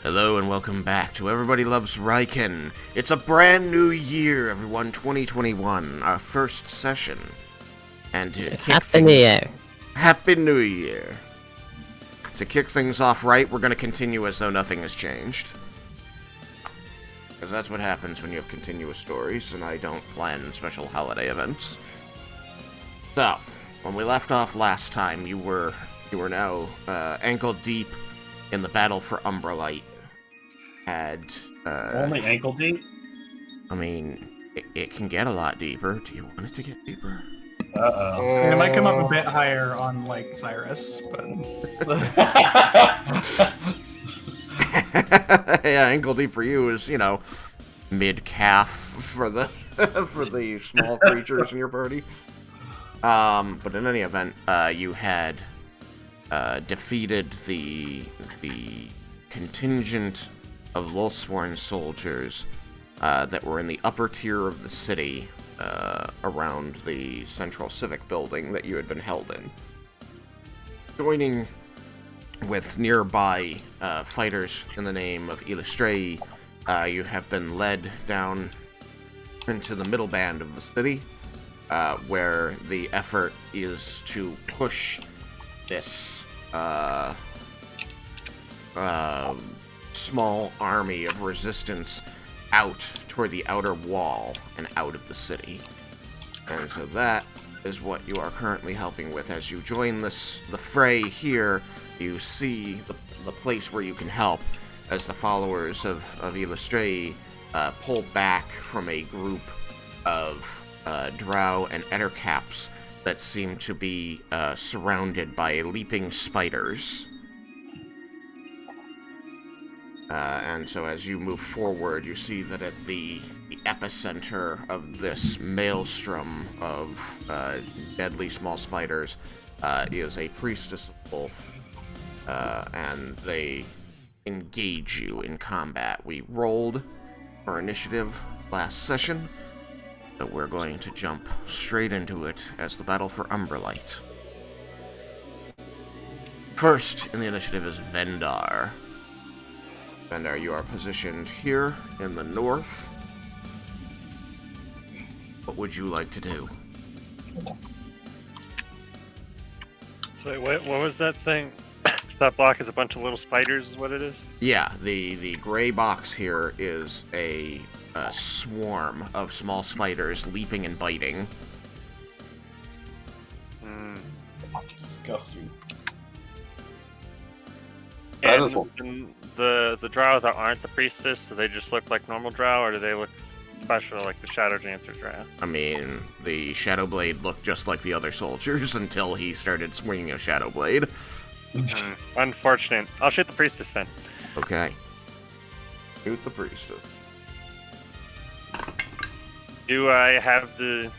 Hello and welcome back to Everybody Loves Raiken. It's a brand new year, everyone, 2021, our first session. And to kick Happy New Year. Happy New Year. To kick things off right, we're going to continue as though nothing has changed. Because that's what happens when you have continuous stories, and I don't plan special holiday events. So, when we left off last time, you were now ankle deep in the battle for Umbralight. Only ankle deep? I mean, it can get a lot deeper. Do you want it to get deeper? Uh-oh. I mean, it might come up a bit higher on, like, Cyrus, but... Yeah, ankle deep for you is, mid-calf for the for the small creatures in your party. But in any event, you had defeated the contingent of Lolthsworn soldiers that were in the upper tier of the city around the central civic building that you had been held in. Joining with nearby fighters in the name of Ydriel, you have been led down into the middle band of the city, where the effort is to push this small army of resistance out toward the outer wall and out of the city. And so that is what you are currently helping with. As you join the fray here, you see the place where you can help as the followers of Ydriel pull back from a group of drow and ettercaps that seem to be surrounded by leaping spiders. And so as you move forward, you see that at the epicenter of this maelstrom of deadly small spiders is a priestess of Lolth, and they engage you in combat. We rolled our initiative last session, so we're going to jump straight into it as the battle for Umbralight. First in the initiative is Vendar. Vendar, you are positioned here in the north. What would you like to do? So what was that thing? That block is a bunch of little spiders is what it is? Yeah, the gray box here is a swarm of small spiders leaping and biting. Disgusting. And the drow that aren't the priestess, do they just look like normal drow, or do they look special like the Shadow Dancer drow? I mean, the Shadow Blade looked just like the other soldiers until he started swinging a Shadow Blade. Unfortunate. I'll shoot the priestess then. Okay. Shoot the priestess. Do I have the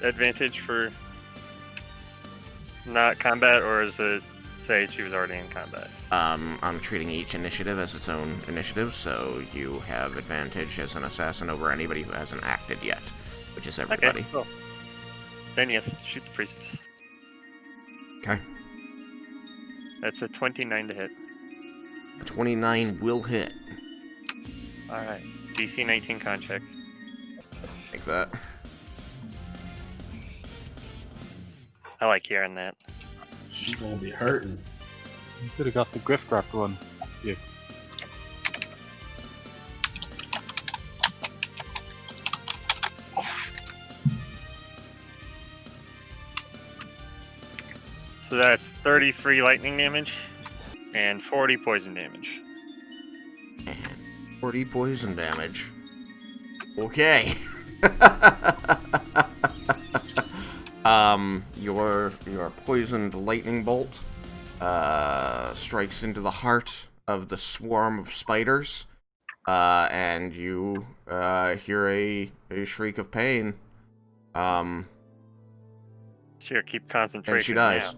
advantage for not combat, or is it say she was already in combat? I'm treating each initiative as its own initiative, so you have advantage as an assassin over anybody who hasn't acted yet, which is everybody. Okay, cool. Then yes, shoot the priestess. Okay. That's a 29 to hit. A 29 will hit. Alright. DC 19 con check. Like that. I like hearing that. She's gonna be hurting. You could have got the grift wrap one. Yeah. So that's 33 lightning damage and 40 poison damage. And 40 poison damage. Okay. Your poisoned lightning bolt strikes into the heart of the swarm of spiders, and you hear a shriek of pain. So here, keep concentration. And she dies.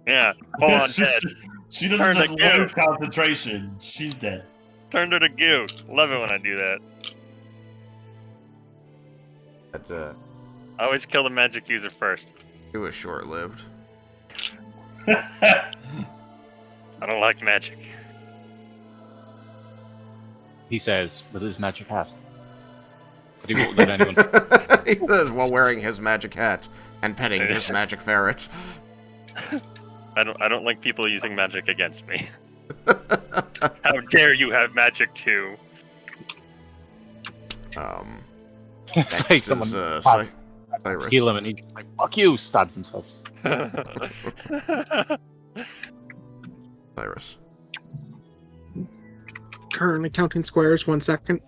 Yeah, full on dead. She doesn't just lose concentration. She's dead. Turned her to goo. Love it when I do that. But, I always kill the magic user first. it was short-lived. I don't like magic. He says with his magic hat. But he won't let anyone. He says while wearing his magic hat and petting his magic ferret. I don't like people using magic against me. How dare you have magic too? It's like next someone is, pass, Cyrus. heal him and he's like, fuck you, stabs himself. Cyrus. Currently counting squares, 1 second.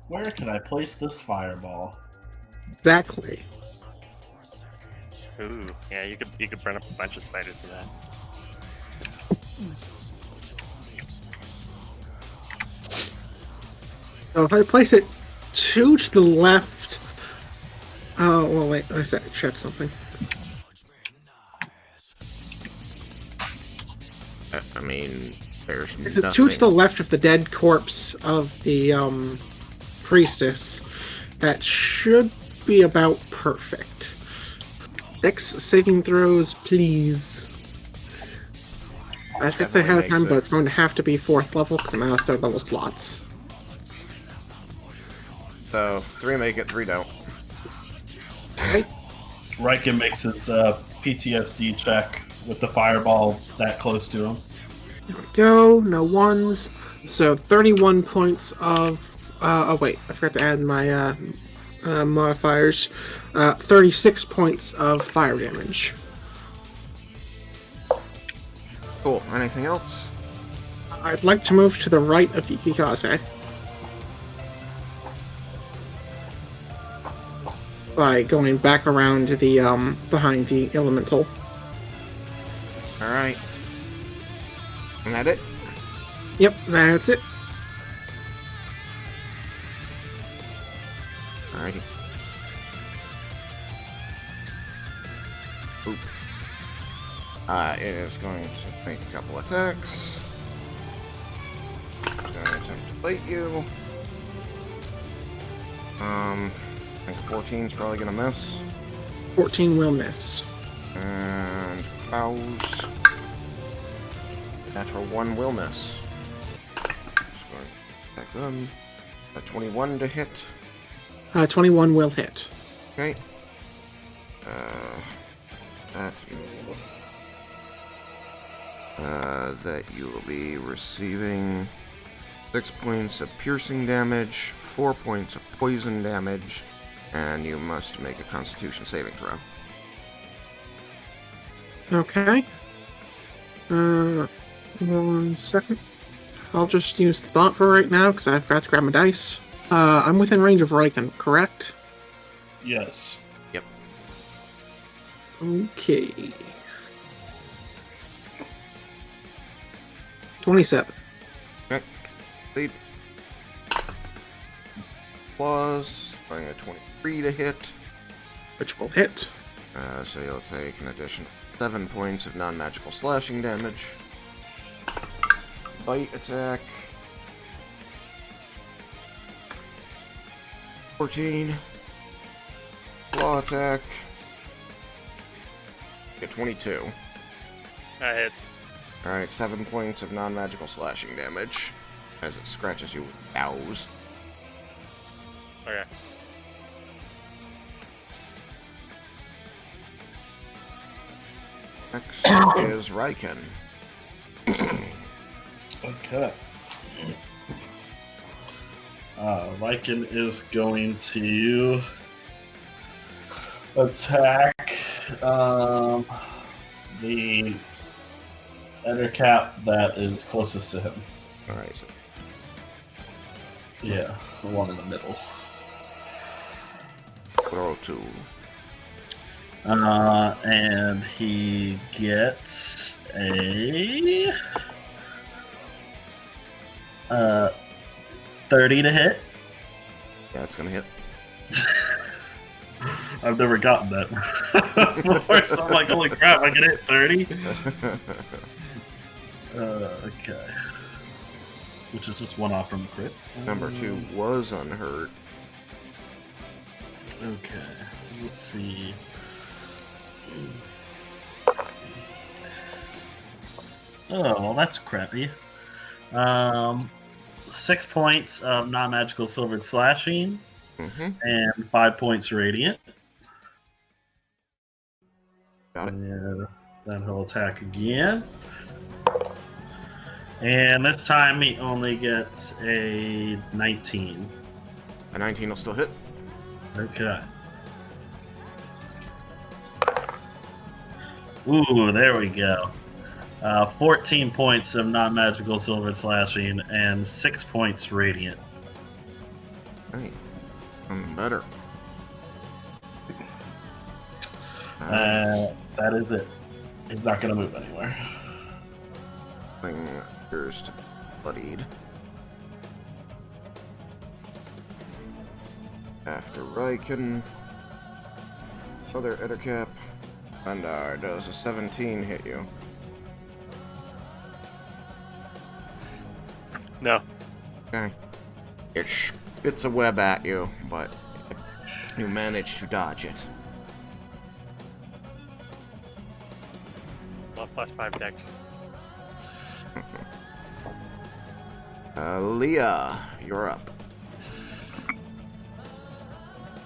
Where can I place this fireball? Exactly. Ooh, yeah, you could burn up a bunch of spiders with that. So if I place it 2 to the left... Oh, well, wait, I said check something. I mean, there's Is it nothing. 2 to the left of the dead corpse of the priestess? That should be about perfect. X saving throws, please. I guess I have Definitely time, makes but it. it's going to have to be 4th level because I'm out of 3rd level slots. So, 3 make it, 3 don't. Okay. Raiken makes his PTSD check with the fireball that close to him. There we go. No ones. So 31 points of. Oh wait, I forgot to add my modifiers. 36 points of fire damage. Cool. Anything else? I'd like to move to the right of Yukikaze. By going back around the behind the elemental. Alright. Isn't that it? Yep, that's it. Alrighty. Oop. It is going to make a couple attacks. It's going to attempt to bite you. I think 14 is probably going to miss. 14 will miss. And bows. Natural 1 will miss. Just going to attack them. A 21 to hit. 21 will hit. Okay. That you will be receiving 6 points of piercing damage, 4 points of poison damage, and you must make a Constitution saving throw. Okay. 1 second. I'll just use the thought for right now because I forgot to grab my dice. I'm within range of Raiken, correct? Yes. Yep. Okay. 27. Okay. Lead. Plus, going at 23 to hit. Which will hit. So you'll take an additional 7 points of non-magical slashing damage. Bite attack. 14. Claw attack. Get 22. That hits. Alright, 7 points of non-magical slashing damage as it scratches you with bows. Okay. Next is Raiken. Okay. Raiken is going to attack the ender cap that is closest to him. Alright, so Yeah, the one in the middle. throw 2. And he gets a 30 to hit. Yeah, it's gonna hit. I've never gotten that before, so I'm like, holy crap, I can hit 30? Okay. Which is just 1 off from the crit. Number 2 was unhurt. Okay, let's see. Oh, well, that's crappy. 6 points of non-magical silvered slashing Mm-hmm. and 5 points radiant. Got it. And then he'll attack again. And this time he only gets a 19. A 19 will still hit. Okay. Ooh, there we go. 14 points of non-magical silver slashing and 6 points radiant. Right. Better. That is it. He's not going to move anywhere. Thing appears to be bloodied. After Raiken, other Ettercap. Bandar, does a 17 hit you? No. Okay. It spits a web at you, but you manage to dodge it. Well, +5 dex. Leah, you're up.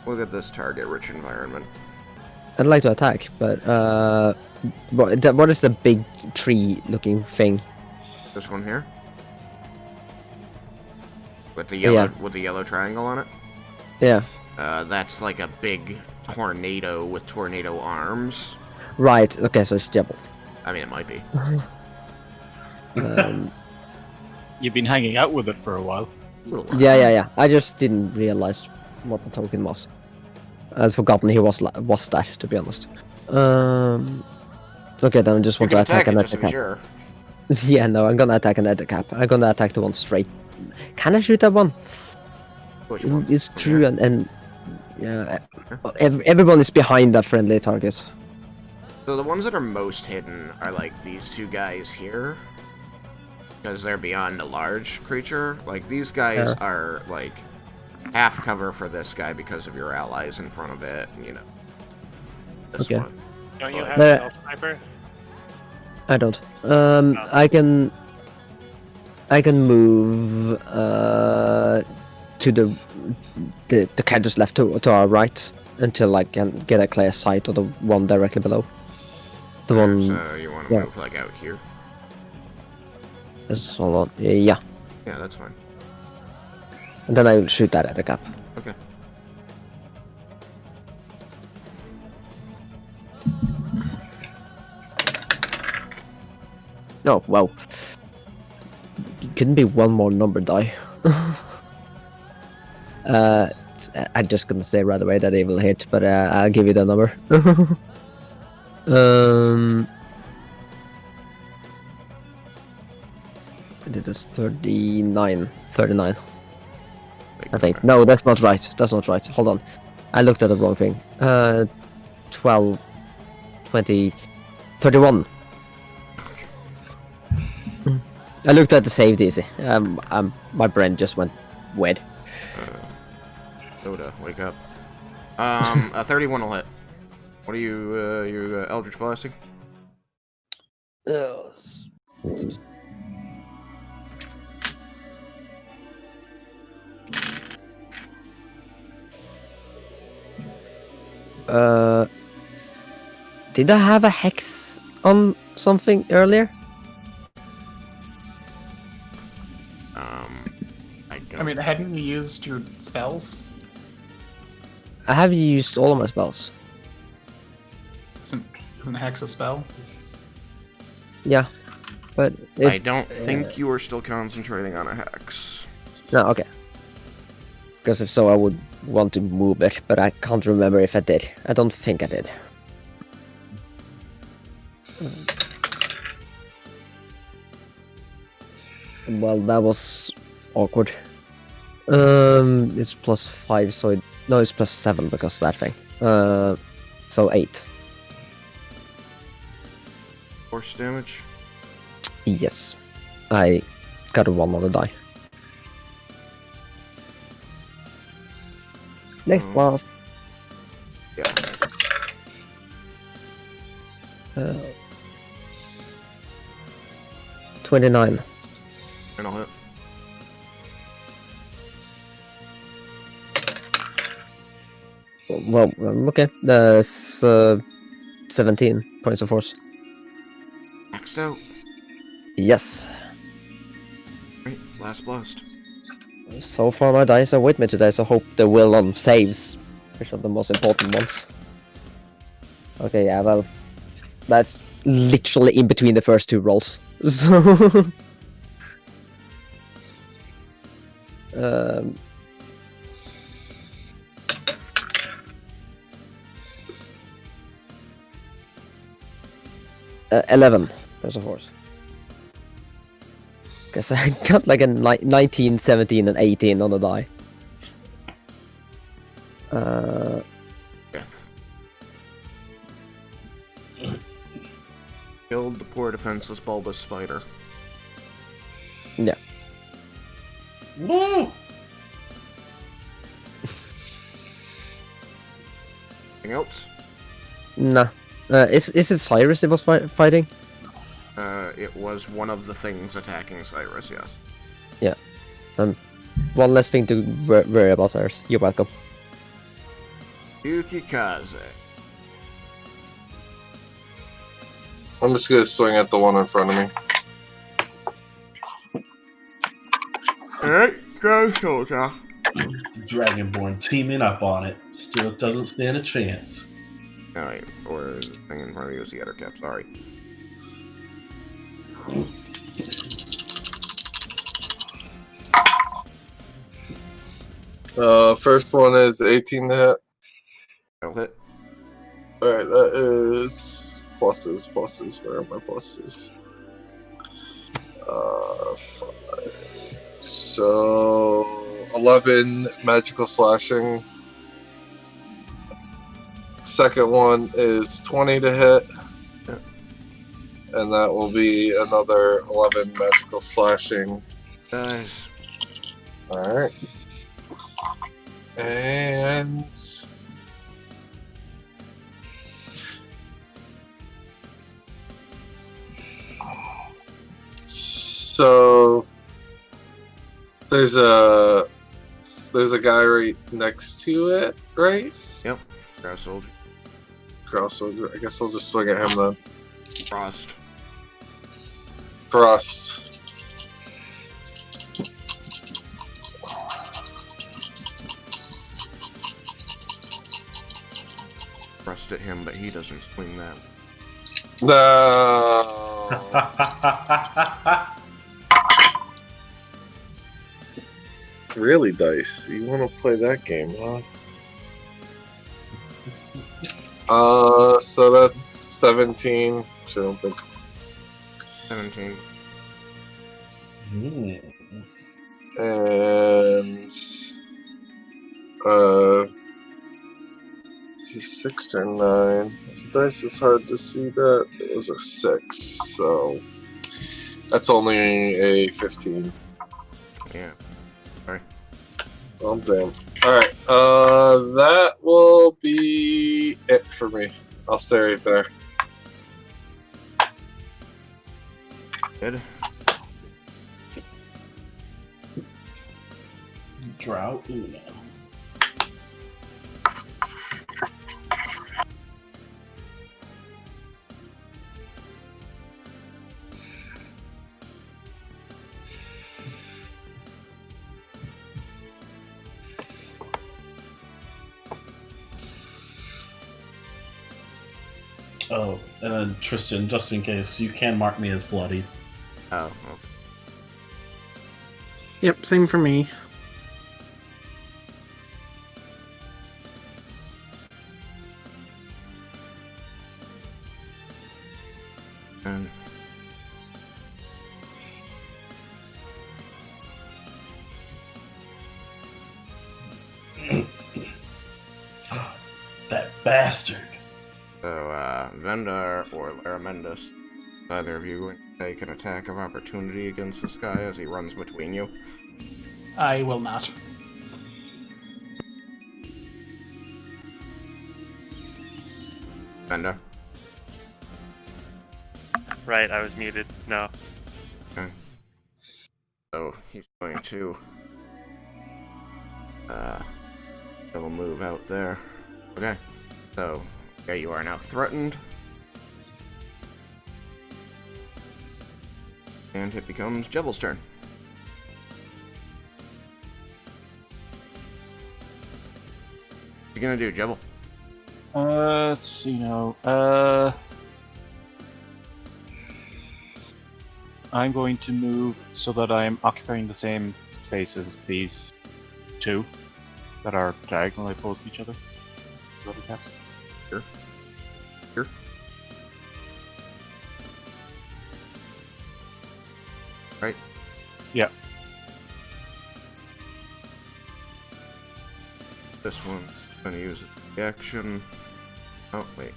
Look at this target-rich environment. I'd like to attack, but what is the big tree-looking thing? This one here? With the yellow, Yeah. with the yellow triangle on it? Yeah. That's like a big tornado with tornado arms. Right. Okay, so it's Jebel. I mean, it might be. You've been hanging out with it for a while. Yeah. I just didn't realize what the token was. I'd forgotten he was that, to be honest. Okay, then I just You want can to attack attack it an just to be Ettercap. sure. Yeah, no, I'm gonna attack an Ettercap. I'm gonna attack the one straight. Can I shoot that one? Which one? It's true, and yeah, everyone is behind that friendly target. So the ones that are most hidden are like these two guys here. Because they're beyond a large creature. Like, these guys Yeah. are, like, half cover for this guy because of your allies in front of it, and, you know. This Okay. one. Don't you But- have But- Stealth Sniper? I don't. I can move to the cat just left to our right until I can get a clear sight of the one directly below. The one. So you want to yeah. move, like, out here? Is hold on. Yeah, Yeah, that's fine. and then I shoot that at the cap. Okay. No, wow. It couldn't be one more number die. I'm just gonna say right away that it will hit, but I'll give you the number. It is 39. I think. No, that's not right. That's not right. Hold on. I looked at the wrong thing. 12, 20, 31. I looked at the save DC. My brain just went weird. Soda, wake up. A 31 will hit. What are you Eldritch Blasting? Did I have a hex on something earlier? I don't. I mean, hadn't you used your spells? I have used all of my spells. Isn't Hex a spell? Yeah, but I don't think you are still concentrating on a hex. no. Okay. Because if so, I would want to move it, but I can't remember if I did. I don't think I did. Well, that was awkward. It's +5, so no, it's +7 because of that thing. So 8. Force damage. Yes, I got a 1 on the die. Next Oh. blast. Yeah. 29. And I'll hit. Well, okay. That's 17 points of force. Maxed out. Yes. Right, last blast. So far my dice are with me today, so hope they will on saves, which are the most important ones. Okay, yeah, well, that's literally in between the first two rolls. So, 11 points of force. Guess I got like a 19, 17, and 18 on the die. Yes. Killed the poor defenseless bulbous spider. Yeah. Woo! Anything else? Nah. Is it Cyrus it was fighting? It was one of the things attacking Cyrus, yes. Yeah. One less thing to worry about, Cyrus. You're welcome. Yukikaze. I'm just gonna swing at the one in front of me. Alright, go soldier. Dragonborn teaming up on it. Still doesn't stand a chance. Alright, or the thing in front of you is the other cap, sorry. First one is 18 to hit. That'll hit. Alright, that is pluses. Where are my pluses? 5. So 11 magical slashing. Second one is 20 to hit. And that will be another 11 magical slashing. Nice. Alright. And so there's a guy right next to it, right? Yep. Drow soldier. Cross soldier. I guess I'll just swing at him then. Frost. Frost. Thrust at him, but he doesn't swing that. No. Really, Dice? You want to play that game, huh? So that's 17. Which I don't think. 17. And 6 or 9. This dice is hard to see that. It was a 6, so that's only a 15. Yeah. Sorry. Oh, damn. Alright, that will be it for me. I'll stay right there. Good. Drow Uno. Oh, and then Tristan, just in case, you can mark me as bloody. Oh, okay. Yep, same for me. And That bastard. so, Vendar or Laramendus, either of you going to take an attack of opportunity against this guy as he runs between you? I will not. Vendar? Right, I was muted. No. Okay. So he's going to double move out there. Okay. So okay, you are now threatened. And it becomes Jebel's turn. What you gonna do, Jebel? Let's see now. I'm going to move so that I'm occupying the same space as these two that are diagonally opposed to each other. Little caps. Here. Here. Right? Yeah. This one's gonna use its reaction. Oh, wait.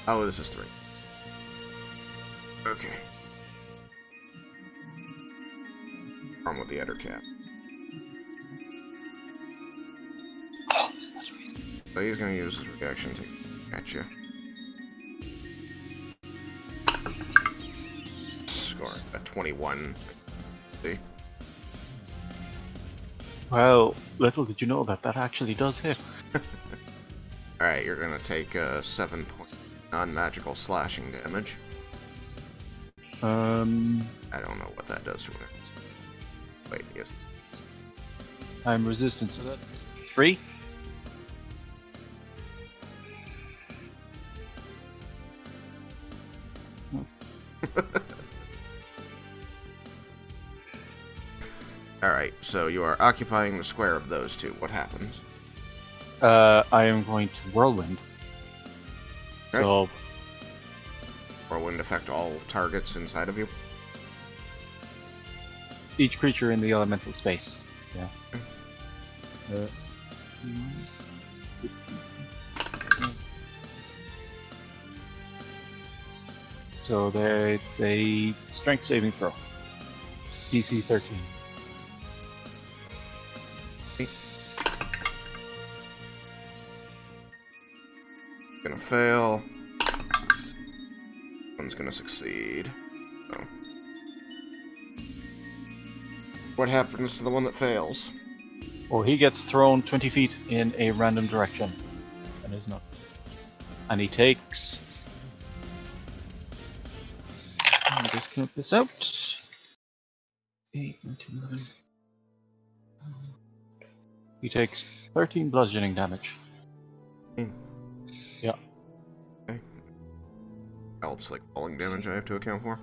Oh, this is 3. Okay. Wrong with the other cap. So he's gonna use his reaction to catch you. Score a 21. See? Well, little did you know that actually does hit. Alright, you're gonna take 7 point non-magical slashing damage. I don't know what that does to it. Wait, yes. I'm resistant, so that's 3. Alright, so you are occupying the square of those two. What happens? I am going to whirlwind. Okay. So Whirlwind affect all targets inside of you? each creature in the elemental space. Yeah. So there, it's a strength saving throw. DC 13. Gonna fail. One's gonna succeed. So. What happens to the one that fails? Or he gets thrown 20 feet in a random direction. And is not. And he takes. Let me just count this out. 8, 9, 10, 11. He takes 13 bludgeoning damage. Yeah. Okay. Else like falling damage I have to account for?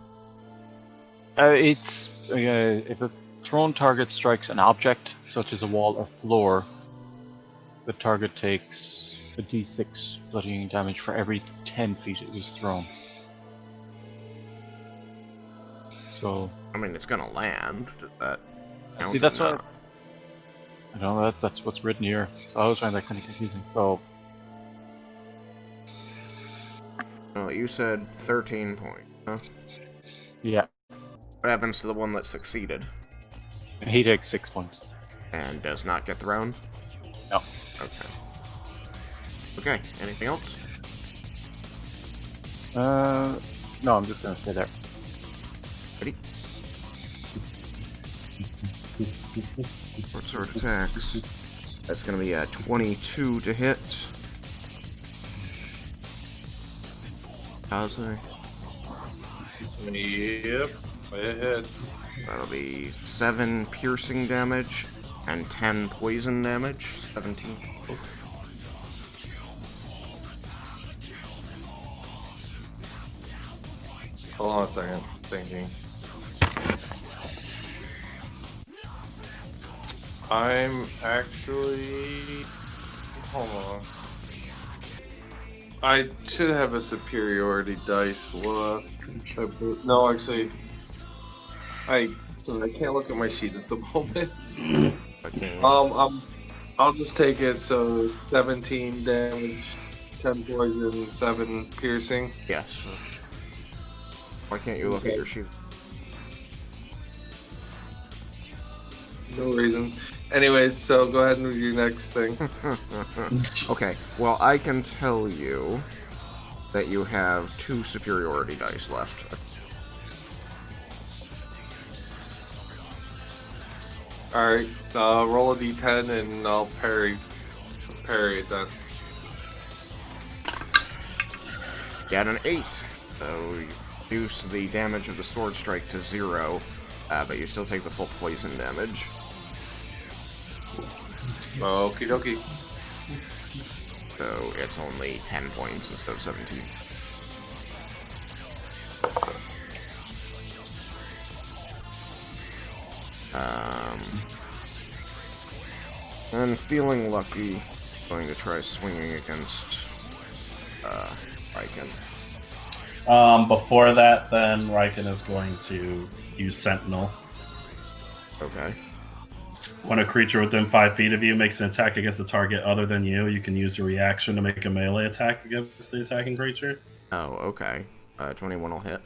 It's if a thrown target strikes an object, such as a wall or floor, the target takes a d6 bludgeoning damage for every 10 feet it was thrown. So I mean, it's gonna land. Does that count see, or that's what not? I don't know. That's what's written here. So I was find that kind of confusing. So Oh, you said 13 points, huh? yeah, What happens to the one that succeeded he takes 6 points. and does not get thrown? No. Okay. Okay, anything else? No, I'm just gonna stay there. Ready? What sort of attacks? That's gonna be a 22 to hit. Kaze. Yep, it hits. That'll be 7 piercing damage and 10 poison damage. 17. Hold on a second, thinking. I'm actually... Hold on. I should have a superiority dice left. No, actually... I can't look at my sheet at the moment. Okay. I'll just take it, so 17 damage, 10 poison, 7 piercing. Yes. Why can't you look at your sheet? No reason. Anyways, so go ahead and do your next thing. Okay, well, I can tell you that you have 2 superiority dice left. Alright, roll a d10 and I'll parry it then. Get an 8. So you reduce the damage of the sword strike to 0, but you still take the full poison damage. Okie dokie. So it's only 10 points instead of 17. And feeling lucky, going to try swinging against Raiken. Before that, then Raiken is going to use Sentinel. Okay. When a creature within 5 feet of you makes an attack against a target other than you, you can use your reaction to make a melee attack against the attacking creature. Oh, okay. 21 will hit.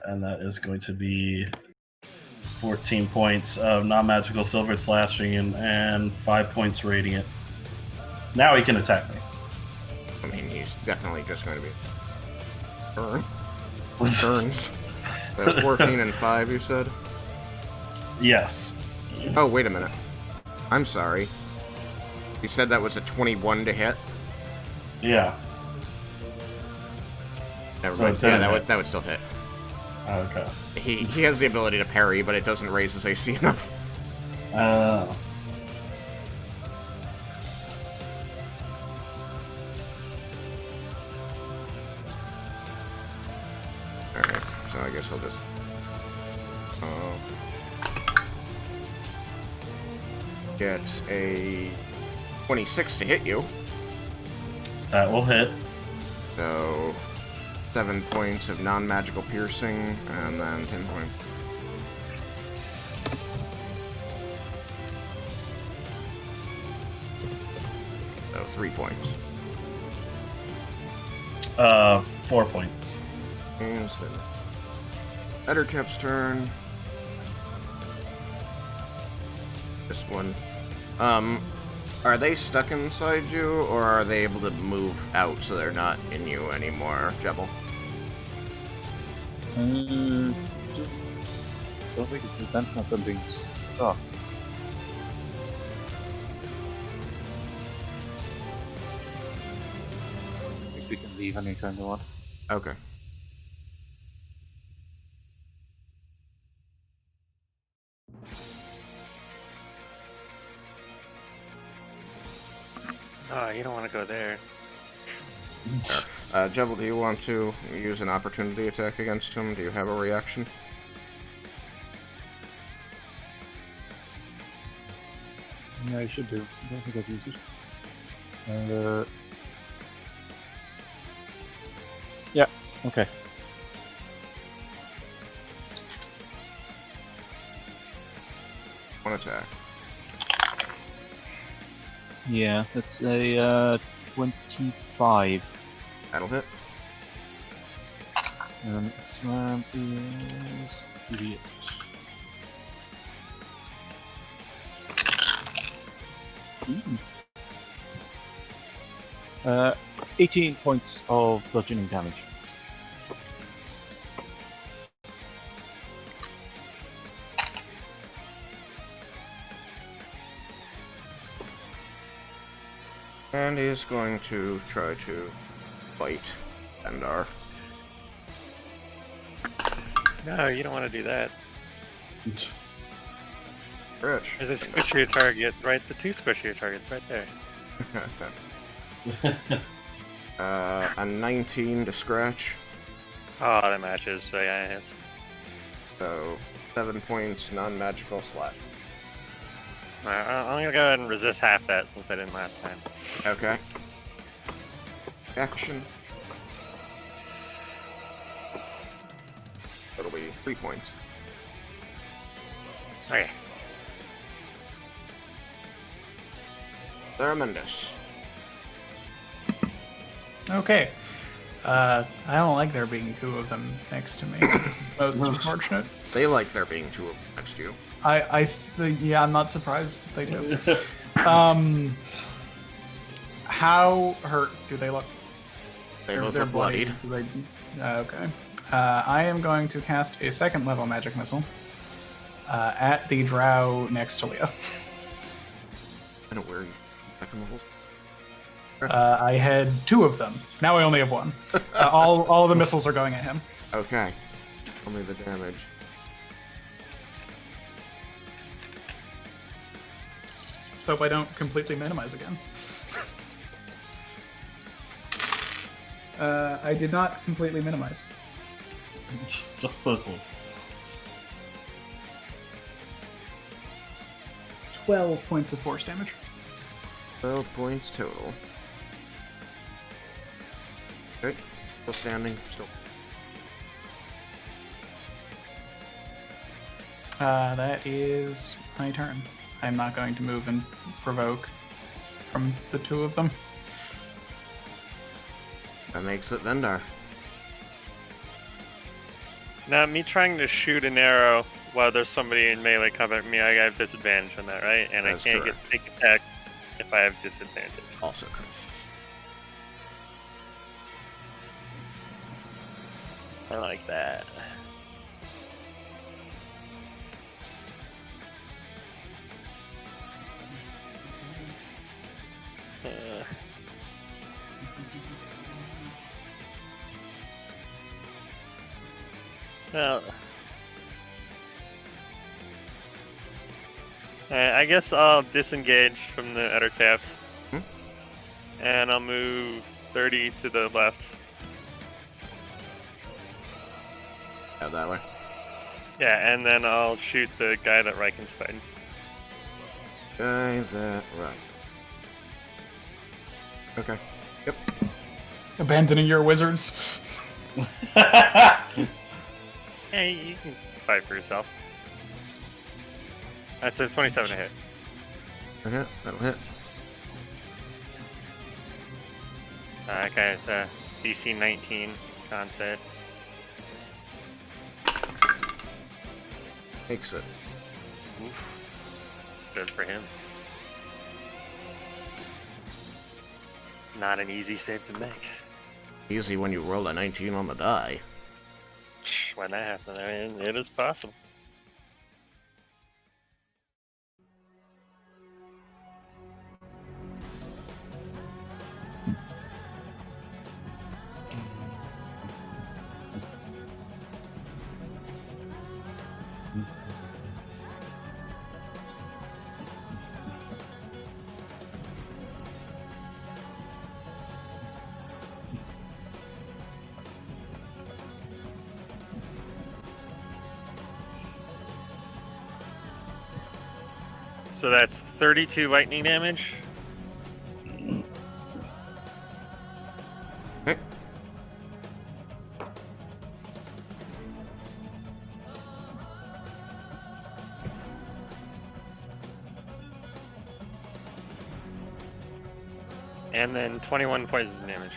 And that is going to be 14 points of non-magical silver slashing and 5 points radiant. Now he can attack me. I mean, he's definitely just going to be... Turns. So 14 and 5, you said? Yes. Oh, wait a minute. I'm sorry. You said that was a 21 to hit? Yeah. Never So mind. it Yeah, didn't that would still hit. Okay. He has the ability to parry, but it doesn't raise his AC enough. Alright, so I guess I'll just... Get a 26 to hit you. That will hit. So 7 points of non-magical piercing, and then 10 points. So 3 points. 4 points. And then Ettercap's turn. This one. Are they stuck inside you, or are they able to move out so they're not in you anymore, Jebel? Don't think it's resentment of them being stuck. I think we can leave anytime they want. Okay. Oh, you don't want to go there. Jebel, do you want to use an opportunity attack against him? Do you have a reaction? Yeah, I should do. I don't think I've used it. Yeah, okay. One attack. Yeah, that's a 25. That'll hit. And slam is 3d8. 18 points of bludgeoning damage. And he's going to try to bite Endar. No, you don't want to do that. Rich. There's a squishier target, right? The 2 squishier targets right there. A 19 to scratch. Oh, that matches. So yeah, it hits. So 7 points, non-magical slash. Alright, I'm gonna go ahead and resist half that since I didn't last time. Okay. Action. That'll be 3 points. Okay. Theramendus. Okay. I don't like there being two of them next to me. Most unfortunate. They like there being two of them next to you. Yeah, I'm not surprised that they do. How hurt do they look? They both are bloodied. Okay. I am going to cast a second level magic missile at the drow next to Leah. I don't worry. Second level. I had two of them. Now I only have one. All the missiles are going at him. Okay. Tell me the damage. So if I don't completely minimize again. I did not completely minimize. Just puzzle. 12 points of force damage. 12 points total. Okay. Still standing. Still. That is my turn. I'm not going to move and provoke from the two of them. That makes it Vendar. Now, me trying to shoot an arrow while there's somebody in melee combat with me, I have disadvantage on that, right? And That's I can't correct. take attack if I have disadvantage. Also correct. I like that. Well, I guess I'll disengage from the outer cap, and I'll move 30 to the left. Yeah, that way. Yeah, and then I'll shoot the guy that Raiken's fighting. Guy that right. Okay. Yep. Abandoning your wizards. Hey, you can fight for yourself. That's a 27 to hit. Okay, that'll hit. Okay, it's a DC 19 con save. Makes it. Oof. Good for him. Not an easy save to make. Easy when you roll a 19 on the die. When that happens, I mean, it is possible. So that's 32 lightning damage. Okay. And then 21 poison damage.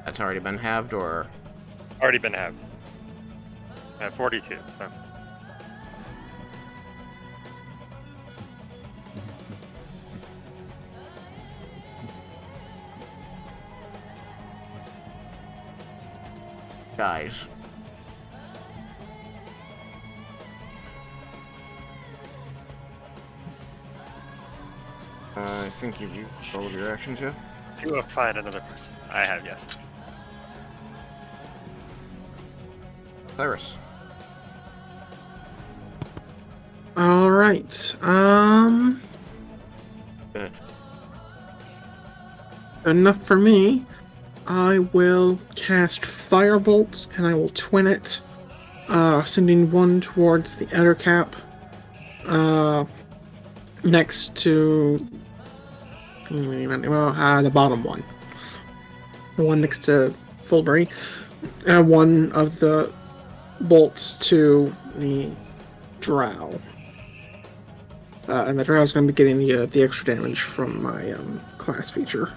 That's already been halved, or Already been halved. 42. So. guys. I think you've used all of your actions, yeah? You have find another person. I have, yes. Cyrus. All right. Good. Enough for me. I will cast Firebolt, and I will twin it, sending one towards the outer cap, next to the bottom one, the one next to Fulbury, and one of the bolts to the drow. And the drow is going to be getting the extra damage from my class feature.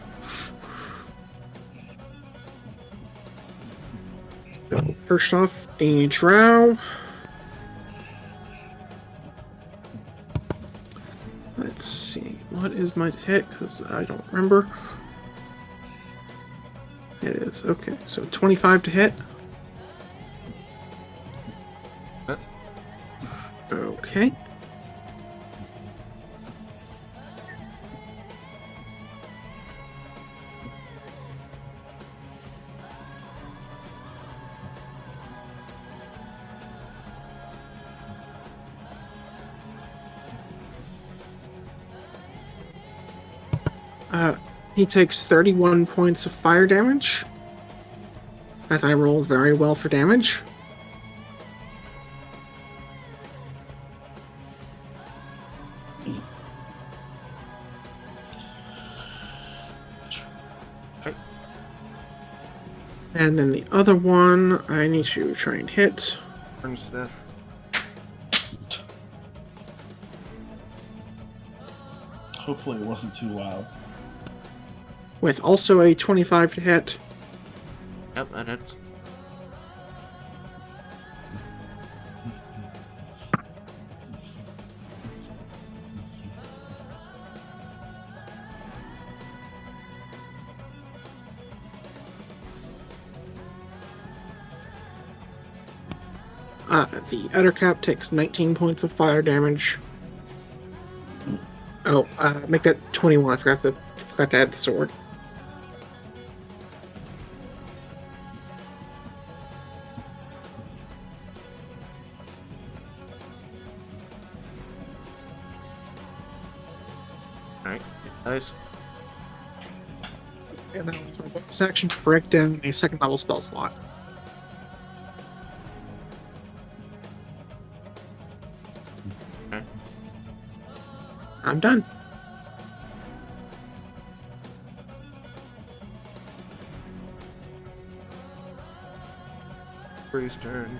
first off, the drow. Let's see, what is my hit? Because I don't remember. It is, okay, so 25 to hit. Okay. He takes 31 points of fire damage, as I rolled very well for damage. And then the other one, I need to try and hit. Burns to death. Hopefully it wasn't too loud. With also a 25 to hit. Yep, that hits. The other cap takes 19 points of fire damage. Oh, make that 21. I forgot to add the sword. Alright, nice. And then it's my bonus action to break down a second level spell slot. Okay. I'm done. Freeze turn.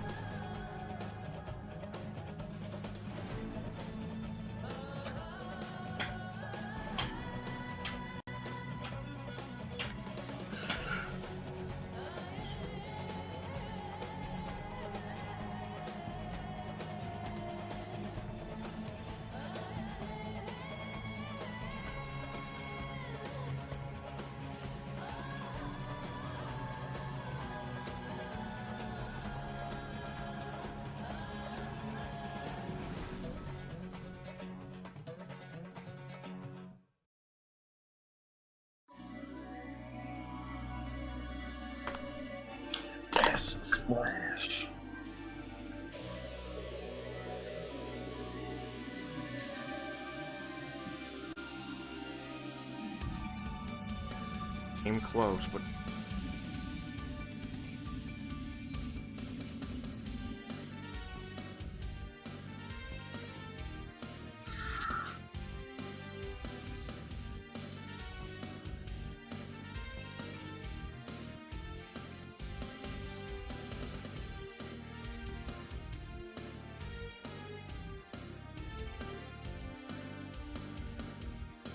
Yes, splash. Came close, but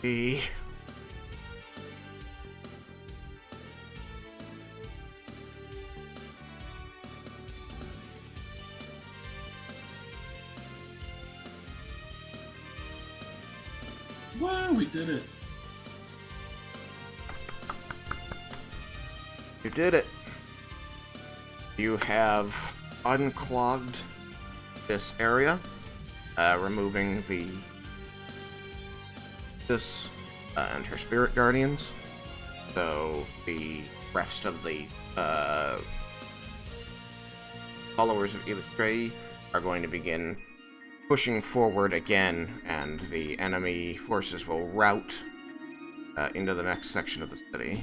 the Wow, we did it. You did it. You have unclogged this area, removing this and her spirit guardians. So the rest of the followers of Ydriel are going to begin pushing forward again, and the enemy forces will rout into the next section of the city.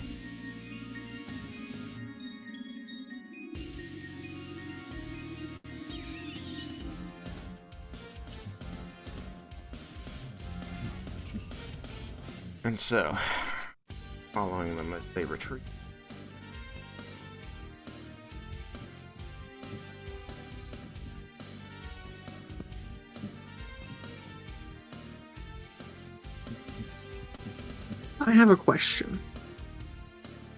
And so, following them as they retreat. I have a question.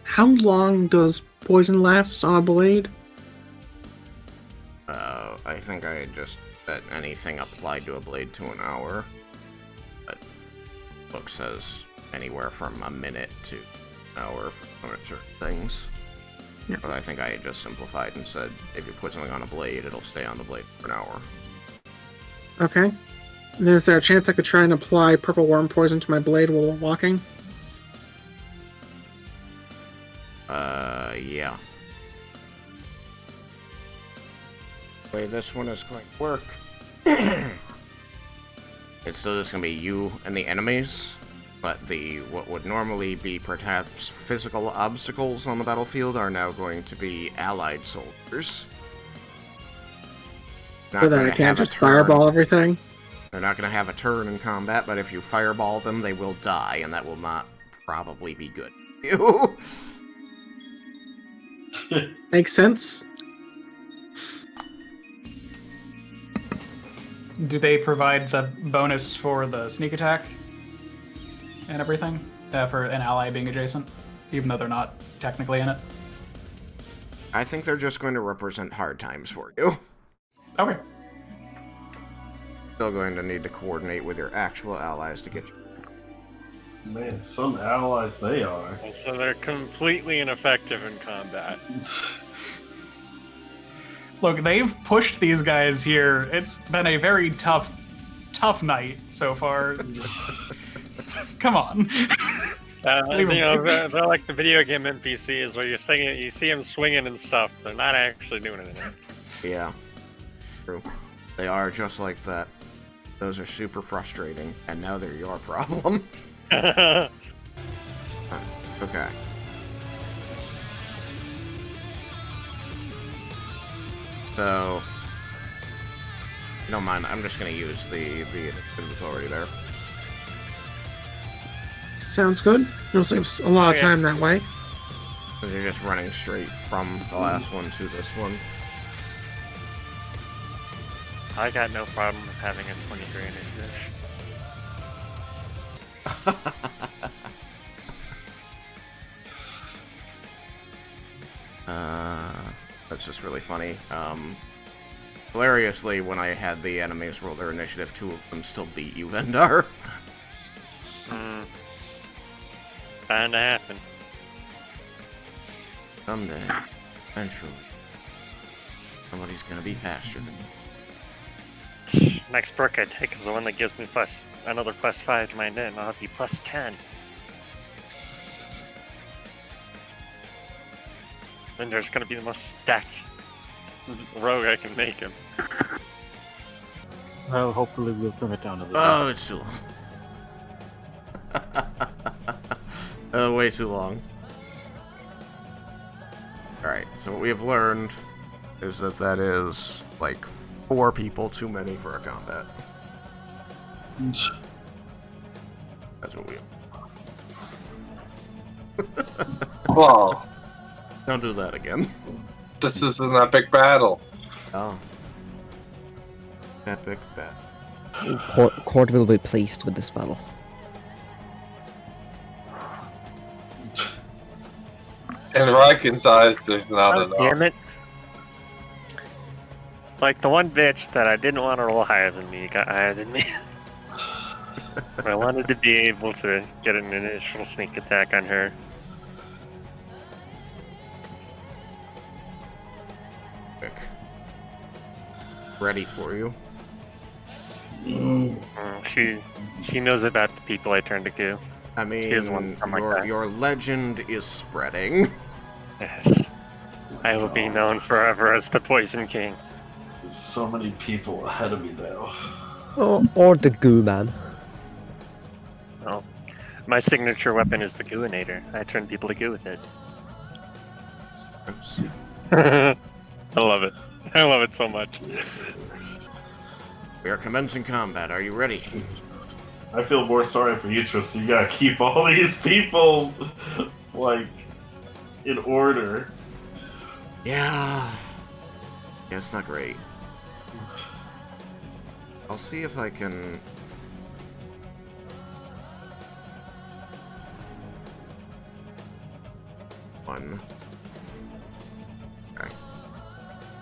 How long does poison last on a blade? I think I had just said anything applied to a blade to an hour. But book says anywhere from a minute to an hour for certain things. Yeah. But I think I had just simplified and said if you put something on a blade, it'll stay on the blade for an hour. Okay. And is there a chance I could try and apply purple worm poison to my blade while walking? Yeah. The way this one is going to work. It's still just going to be you and the enemies, but what would normally be perhaps physical obstacles on the battlefield are now going to be allied soldiers. Not So then gonna I can't have a just turn. fireball everything? They're not going to have a turn in combat, but if you fireball them, they will die, and that will not probably be good for you. Makes sense. Do they provide the bonus for the sneak attack and everything for an ally being adjacent, even though they're not technically in it? I think they're just going to represent hard times for you. Okay. Still going to need to coordinate with your actual allies to get you. Man, some allies they are. And so they're completely ineffective in combat. Look, they've pushed these guys here. It's been a very tough night so far. Come on. They're like the video game NPCs where you see them swinging and stuff. They're not actually doing anything. Yeah. True. They are just like that. Those are super frustrating, and now they're your problem. Okay. So, you don't mind, I'm just gonna use the that's already there. Sounds good. It'll save a lot of time that way. Because you're just running straight from the last one to this one. I got no problem with having a 23 initiative. That's just really funny. Hilariously, when I had the enemies roll their initiative, 2 of them still beat you, Vendar. Bound to happen. Someday, eventually, somebody's gonna be faster than you. Next perk I take is the one that gives me another +5 to my net, and I'll be +10. And there's gonna be the most stacked rogue I can make him. Well, hopefully we'll trim it down a little. Oh, it's too long. Way too long. Alright, so what we have learned is that is, like, 4 people too many for a combat. That's what we have. Well, Don't do that again. this is an epic battle. Oh. Epic battle. Court will be pleased with this battle. In Raiken's eyes, there's not Oh, enough. damn it. Like the one bitch that I didn't want to roll higher than me got higher than me. I wanted to be able to get an initial sneak attack on her. Quick. Ready for you. She knows about the people I turned to goo. I mean, Here's one from my guy. your legend is spreading. Yes. I will be known forever as the Poison King. There's so many people ahead of me now. Or the goo man. Oh, my signature weapon is the Gooinator. I turn people to goo with it. Oops. I love it. I love it so much. We are commencing combat. Are you ready? I feel more sorry for you, Tristan. You gotta keep all these people, like, in order. Yeah. Yeah, it's not great. I'll see if I can... One. Okay.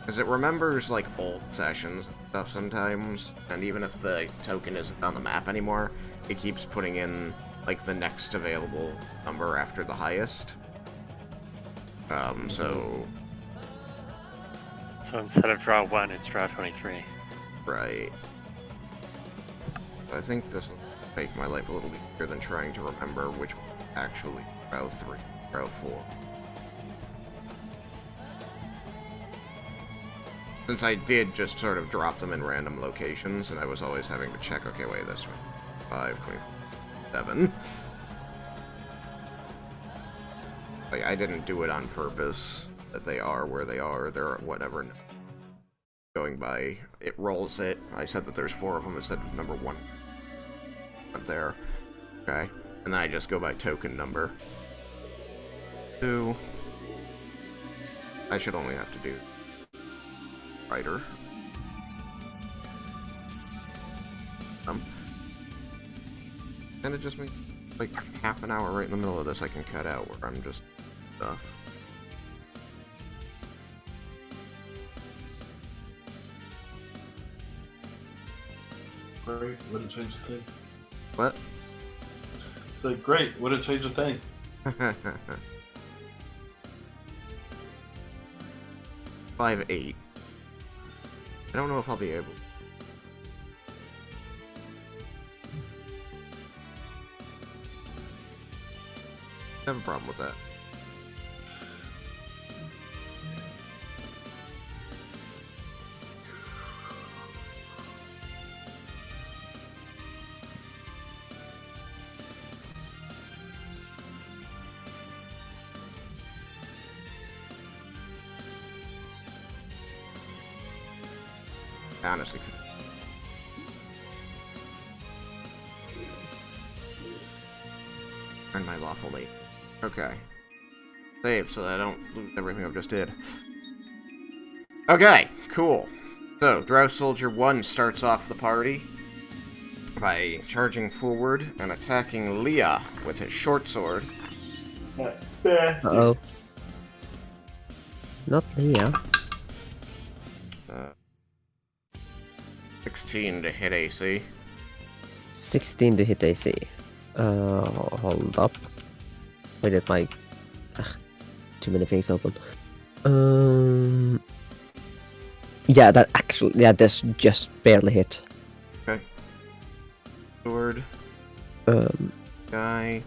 Because it remembers, like, old sessions and stuff sometimes, and even if the token isn't on the map anymore, it keeps putting in, like, the next available number after the highest. So instead of draw 1, it's draw 23. right. I think this will make my life a little easier than trying to remember which one actually row 3, row 4. Since I did just sort of drop them in random locations, and I was always having to check, okay, wait, this one, 5, 27. Like, I didn't do it on purpose, that they are where they are, they're whatever. Going by, it rolls it. I said that there's 4 of them instead of number 1. Up there. Okay. And then I just go by token number. 2. I should only have to do writer. And it just makes like half an hour right in the middle of this I can cut out where I'm just stuff. Great, wouldn't change a thing. What? So great, wouldn't change a thing. 5-8. I don't know if I'll be able. I have a problem with that. Honestly. And my lawful mate. Okay. Save so that I don't lose everything I've just did. Okay, cool. So, Drow Soldier 1 starts off the party by charging forward and attacking Leah with his short sword. Uh-oh. Not Leah. 16 to hit AC. 16 to hit AC. Hold up. Wait, did my... too many things open. Yeah, that actually... Yeah, this just barely hit. Okay. Sword. Guy.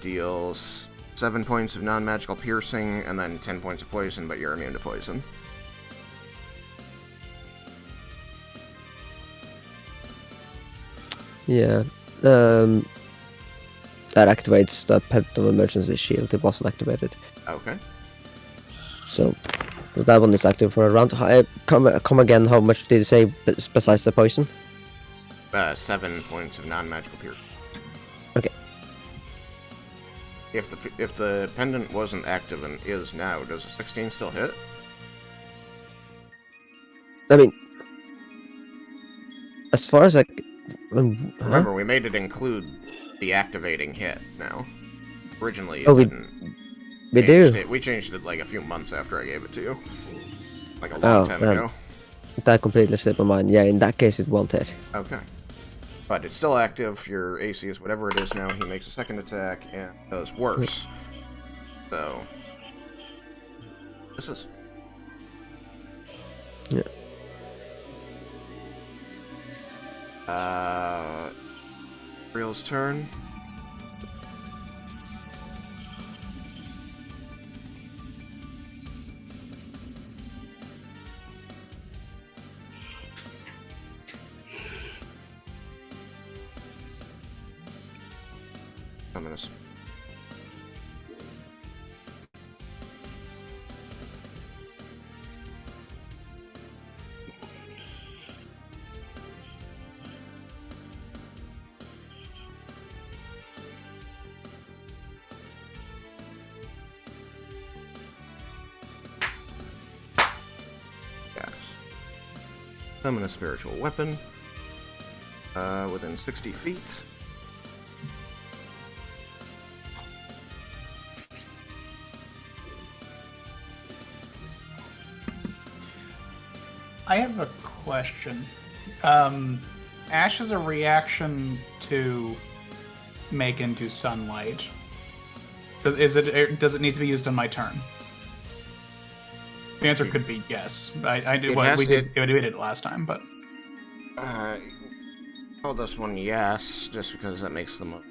Deals 7 points of non-magical piercing, and then 10 points of poison, but you're immune to poison. Yeah. That activates the Pet of Emergency Shield. It wasn't activated. Okay. So that one is active for a round. Come again, how much did you say besides the poison? 7 points of non-magical piercing. Okay. If the pendant wasn't active and is now, does a 16 still hit? I mean, as far as I... Remember, we made it include the activating hit now. Originally, it Oh, didn't. we do? We changed it like a few months after I gave it to you. Like a long time ago. That completely slipped my mind. Yeah, in that case it won't hit. Okay. But it's still active, your AC is whatever it is now, he makes a second attack and does worse. So... This is... Yeah. Ydriel's turn. I'm gonna... Summon a spiritual weapon. Within 60 feet. I have a question. Ash is a reaction to make into sunlight. Does it need to be used on my turn? The answer could be yes. I did. Well, we did it last time, but Call this one yes, just because that makes the most.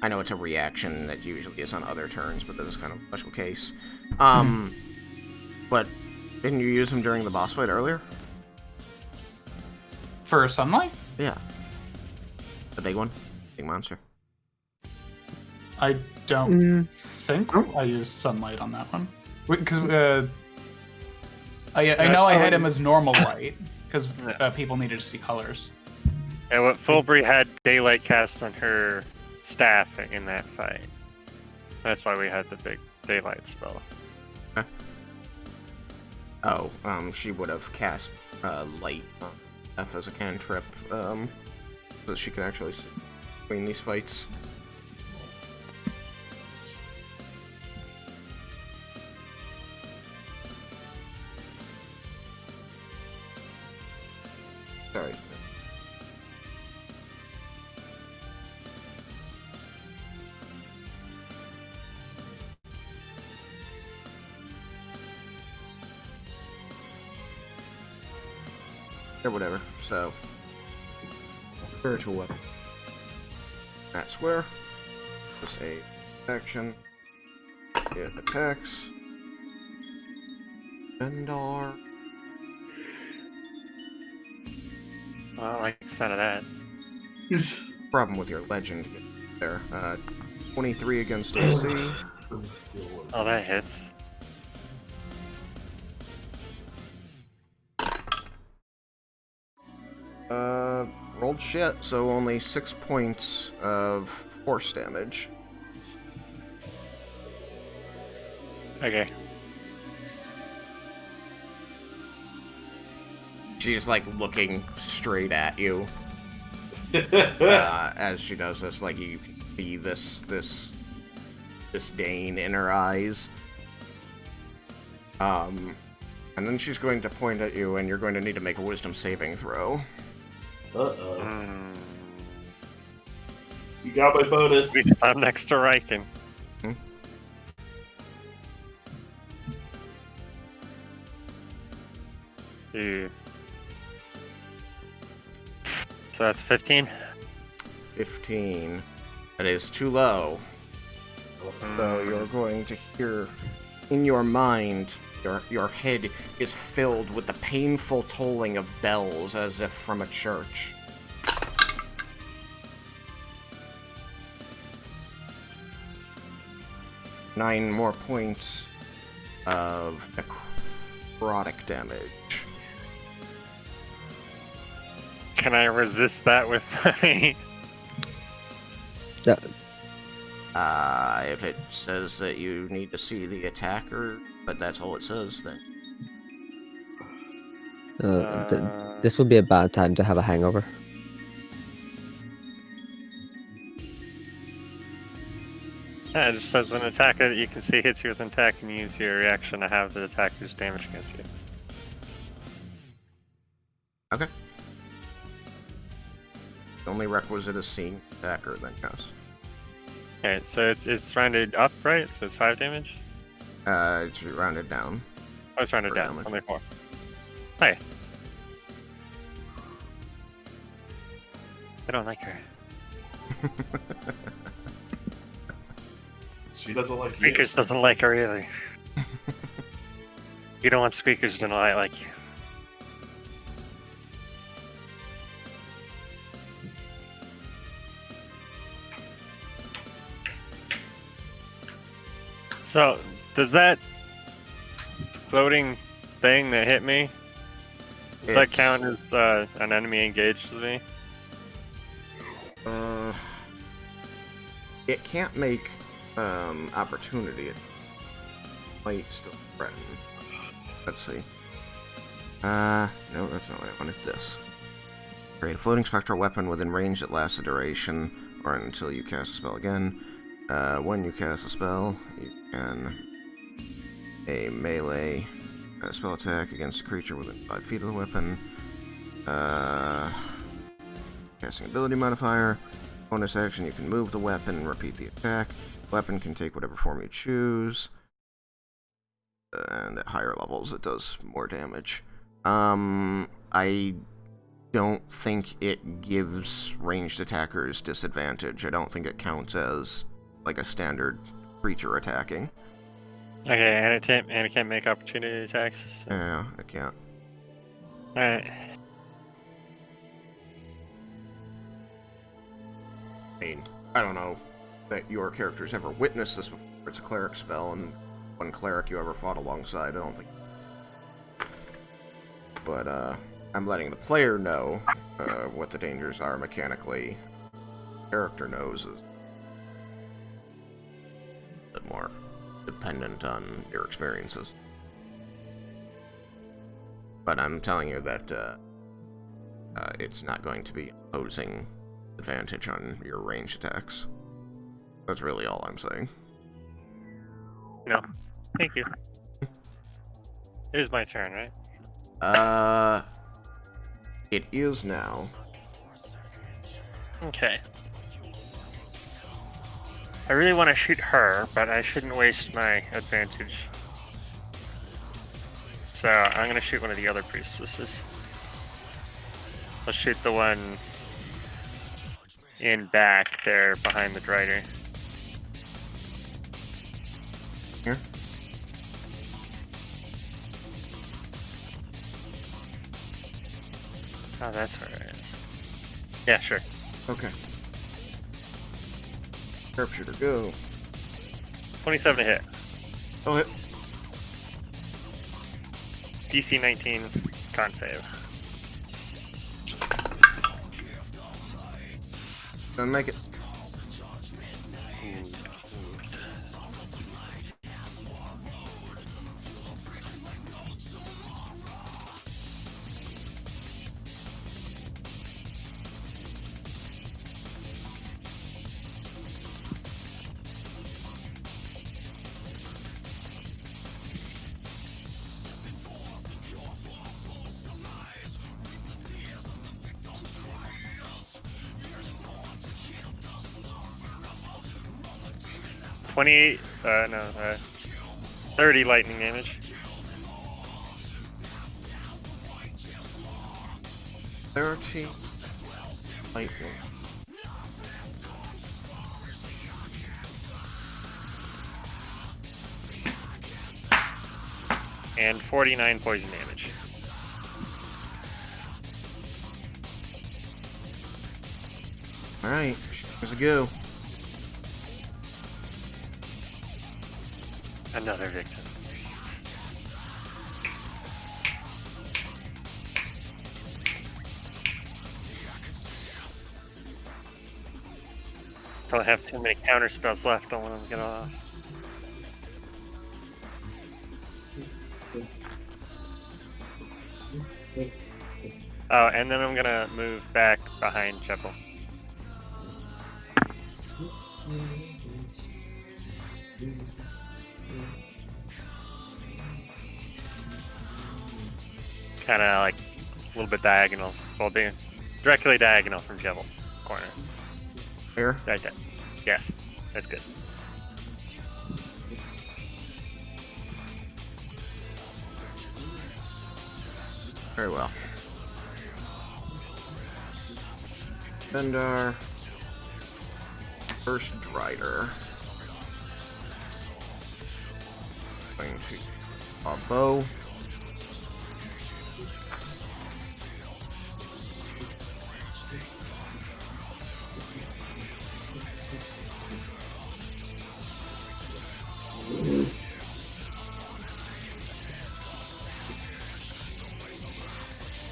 I know it's a reaction that usually is on other turns, but this is kind of a special case. But didn't you use them during the boss fight earlier? for sunlight, Yeah. The big one? Big monster. I don't think I used sunlight on that one because I know I had him as normal light because people needed to see colors. And what Fulbury had daylight cast on her staff in that fight. That's why we had the big daylight spell. Oh, she would have cast light on F as a cantrip, so that she could actually see between these fights. Sorry. Or whatever, so spiritual weapon. That square. Just a action. It attacks. Bendar. Well, I like the sound of that. Problem with your legend there. 23 against AC. Oh, that hits. Rolled shit, so only 6 points of force damage. Okay. She's like looking straight at you as she does this. Like you can see this disdain in her eyes. And then she's going to point at you, and you're going to need to make a wisdom saving throw. You got my bonus. Because I'm next to Raiken. Dude. So that's 15? 15. That is too low. So you're going to hear in your mind, your head is filled with the painful tolling of bells as if from a church. Nine more points of necrotic damage. Can I resist that with my... If it says that you need to see the attacker, but that's all it says, then. This would be a bad time to have a hangover. Yeah, it just says when an attacker that you can see hits you with an attack and you use your reaction to have the attacker's damage against you. Okay. The only requisite is seeing attacker, then yes. Okay, so it's rounded up, right? So it's 5 damage? It's rounded down. Oh, it's rounded down. It's only 4. Hey. I don't like her. She doesn't like you. Squeakers doesn't like her either. You don't want Squeakers to not like you. So, does that floating thing that hit me, does that count as an enemy engaged with me? It can't make opportunity. It might still threaten. Let's see. No, that's not what I wanted. This. Create a floating spectral weapon within range that lasts a duration, or until you cast a spell again. When you cast a spell, you can a melee Spell attack against a creature within 5 feet of the weapon. Casting ability modifier. Bonus action, you can move the weapon and repeat the attack. The weapon can take whatever form you choose. And at higher levels, it does more damage. I don't think it gives ranged attackers disadvantage. I don't think it counts as like a standard creature attacking. Okay, and it can't make opportunity attacks. So. Yeah, I can't. Alright. I mean, I don't know that your character's ever witnessed this before. It's a cleric spell, and one cleric you ever fought alongside, I don't think. But, I'm letting the player know what the dangers are mechanically. The character knows is a bit more dependent on your experiences. But I'm telling you that it's not going to be imposing advantage on your ranged attacks. That's really all I'm saying. No. Thank you. It is my turn, right? It is now. Okay. I really want to shoot her, but I shouldn't waste my advantage. So I'm going to shoot one of the other priestesses. I'll shoot the one in back there behind the Drider. Here? Oh, that's where it is. Yeah, sure. Okay. Sharpshooter, go. 27 to hit. Oh, hit. DC 19, con save. Don't make it. No, 30 lightning damage. 30 lightning. And 49 poison damage. Alright, here's a go. Another victim. Don't have too many counter spells left. Don't want them to get off. Oh, and then I'm gonna move back behind Chapel. Kind of like a little bit diagonal. Well, being directly diagonal from Chapel corner. Here? Right there. Yes, that's good. Very well. And our first Drider. Going to a bow.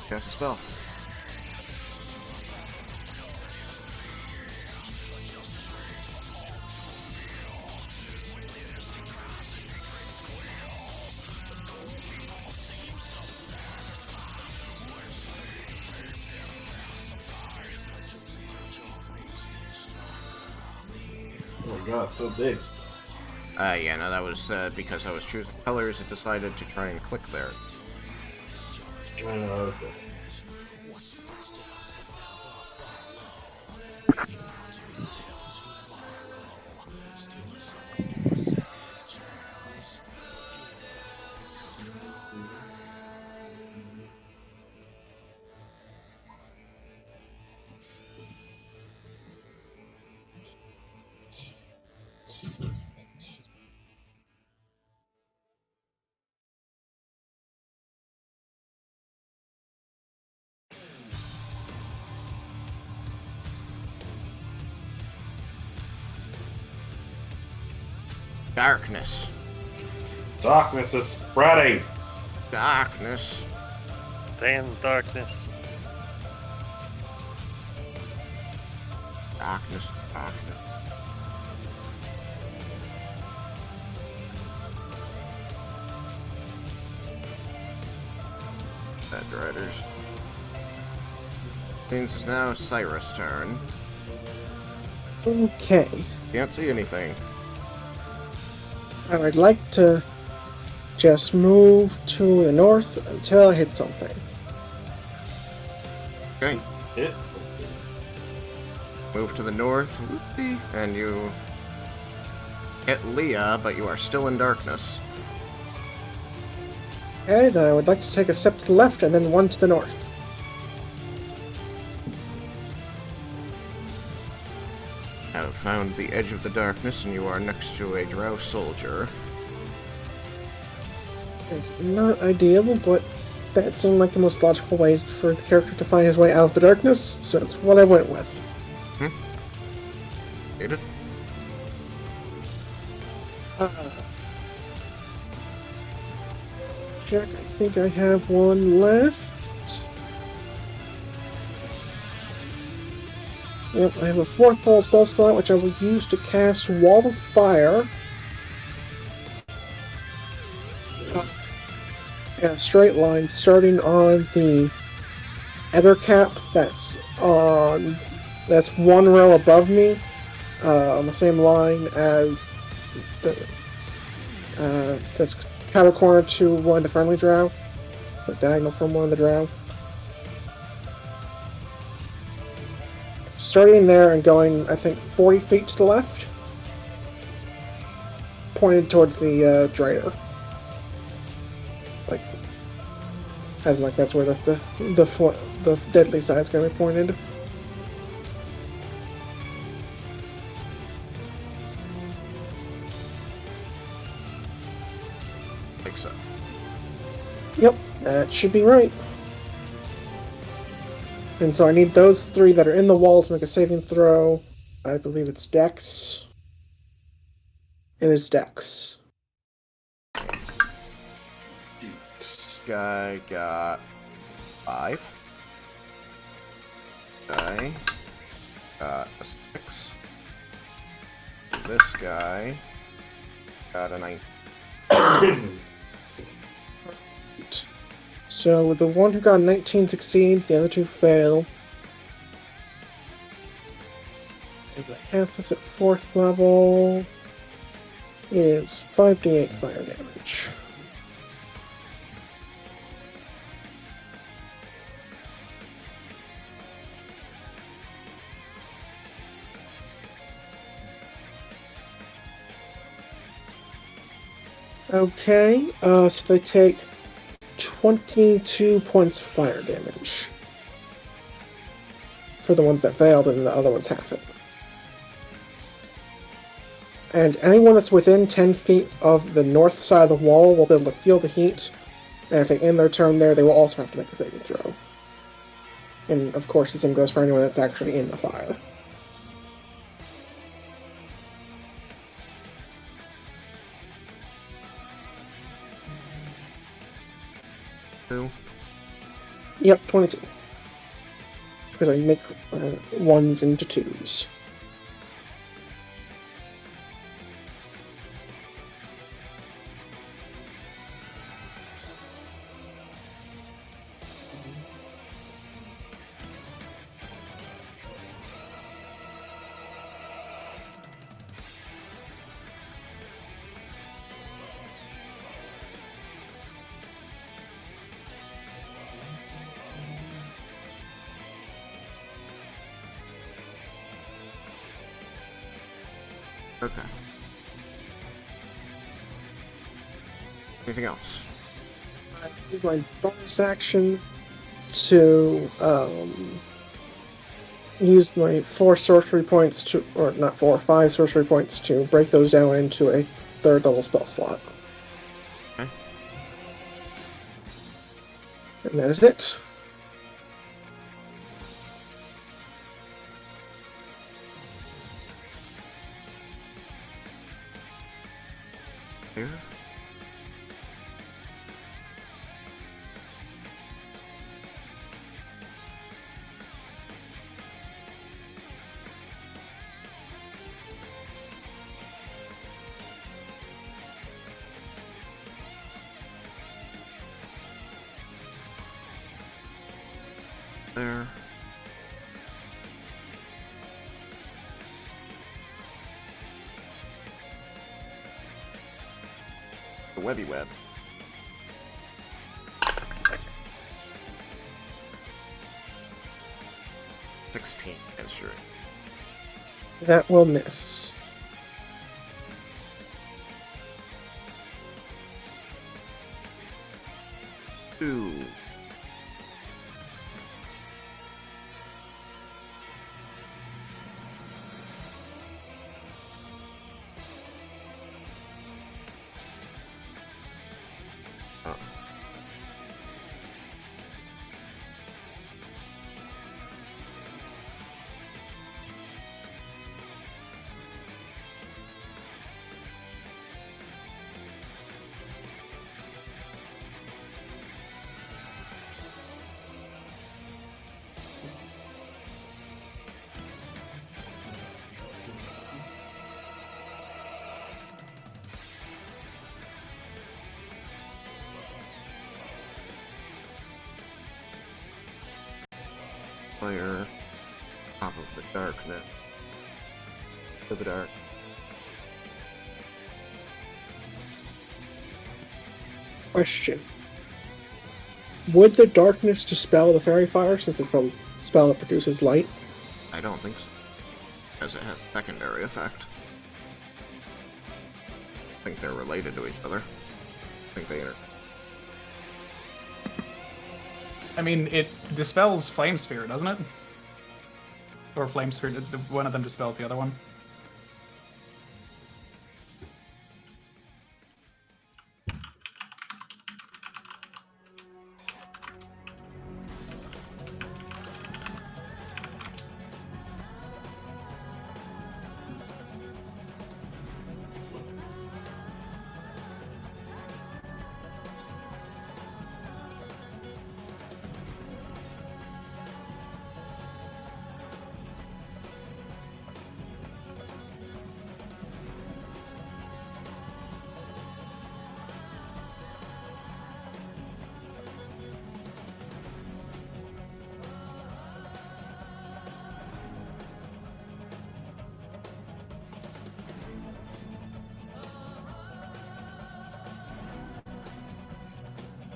Cast a spell. Oh my god, so big. Yeah, no, that was because I was choosing colors. It decided to try and click there. Okay. Darkness. Darkness is spreading. Darkness. Stay in the darkness. Darkness. Darkness. Dead Riders. Means it's now Cyrus' turn. Okay. Can't see anything. I would like to just move to the north until I hit something. Okay. It. Move to the north. Whoopsie, and you hit Leah, but you are still in darkness. Okay, then I would like to take a step to the left and then one to the north. Have found the edge of the darkness, and you are next to a drow soldier. It's not ideal, but that seemed like the most logical way for the character to find his way out of the darkness, so that's what I went with. Get it? Check, I think I have one left. Yep, I have a 4th level spell slot, which I will use to cast Wall of Fire. In a straight line, starting on the Ether Cap that's one row above me, on the same line as that's cattle corner to one of the friendly drow. It's like diagonal from one of the drow. Starting there and going, I think, 40 feet to the left, pointed towards the Drader. Like, as like that's where the deadly side's going to be pointed. Like so. Yep, that should be right. And so I need those 3 that are in the wall to make a saving throw. I believe it's Dex. It is Dex. This guy got 5. Guy got a 6. This guy got a 9. So the one who got 19 succeeds, the other 2 fail. If I cast this at 4th level, it is 5d8 fire damage. Okay, so they take 22 points of fire damage for the ones that failed, and the other ones half it. And anyone that's within 10 feet of the north side of the wall will be able to feel the heat, and if they end their turn there, they will also have to make a saving throw. And of course, the same goes for anyone that's actually in the fire. Yep, 22. Because I make 1s into 2s. Okay. Anything else? I use my bonus action to use my 4 sorcery points to, or not 4, 5 sorcery points to break those down into a 3rd level spell slot. Okay. And that is it. Here. There. The webby web. $16 instrument. That will miss. Ooh. Oh. Player, top of the darkness, to the dark. Question. Would the darkness dispel the fairy fire since it's a spell that produces light? I don't think so, as it has secondary effect. I think they're related to each other. I think they are. I mean, it dispels Flame Sphere, doesn't it? Or Flame Sphere, one of them dispels the other one.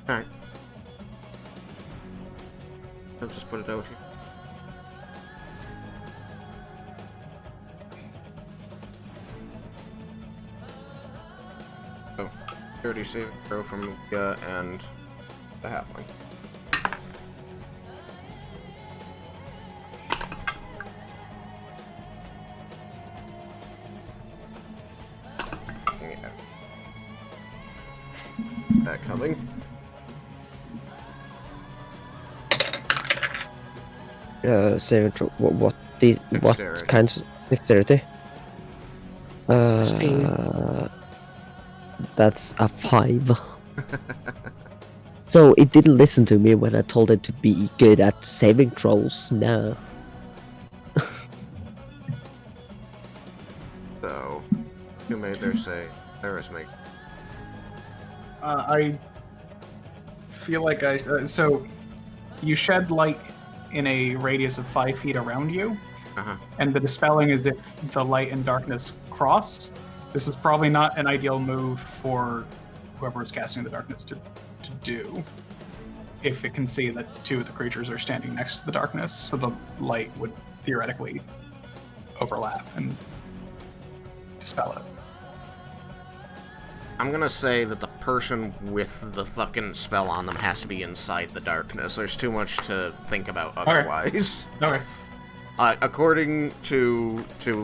Alright. I'll just put it out here. Oh, 30 saving throw from Luca and the halfling. Yeah. That coming. Saving throw. What Dexterity. kinds of dexterity? Speed. That's a 5. So it didn't listen to me when I told it to be good at saving throws. No. So, who made their save? Eris make. I feel like so you shed light in a radius of 5 feet around you, and the dispelling is if the light and darkness cross. This is probably not an ideal move for whoever is casting the darkness to do, if it can see that 2 of the creatures are standing next to the darkness, so the light would theoretically overlap and dispel it. I'm gonna say that the person with the fucking spell on them has to be inside the darkness. There's too much to think about otherwise. Okay. According to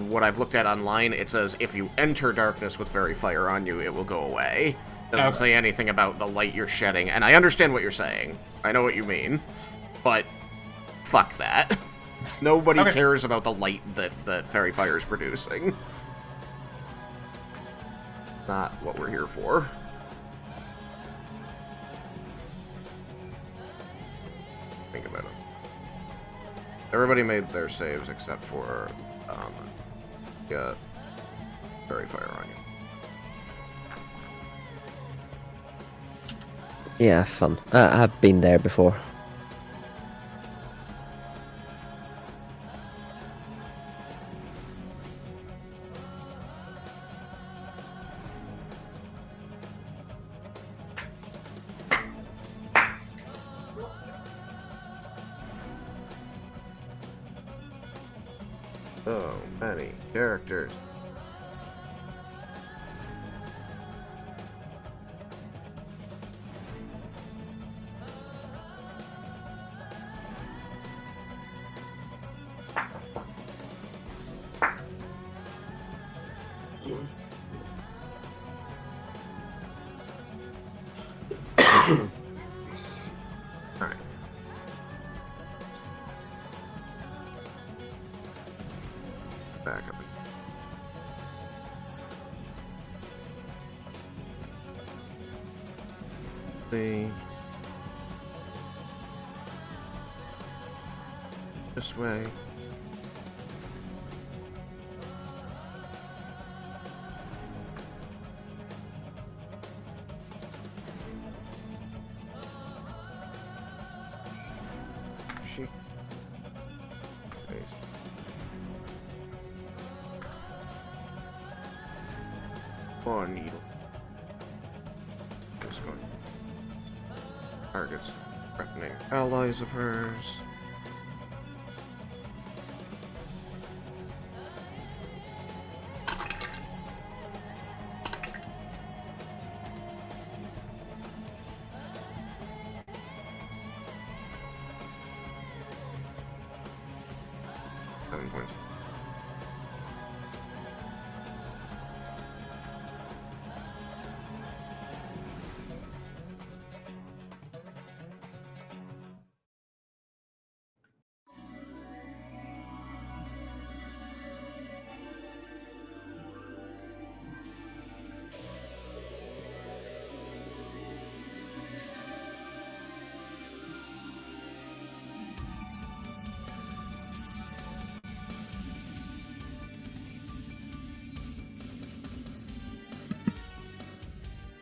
what I've looked at online, it says if you enter darkness with fairy fire on you, it will go away. Doesn't say anything about the light you're shedding, and I understand what you're saying. I know what you mean, but fuck that. Nobody cares about the light that fairy fire is producing. Not what we're here for. Think about it. Everybody made their saves except for fairy fire on you. Yeah, fun. I've been there before. So many characters. Alright. Back up. See. This way. She. Or needle. This one. Targets threatening allies of hers. Points.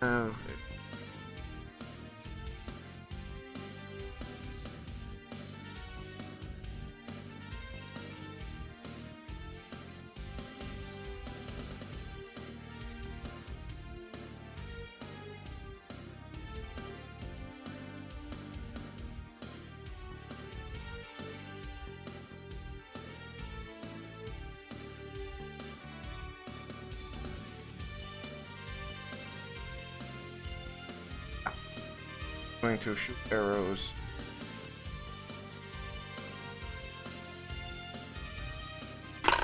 Oh. Going to shoot arrows.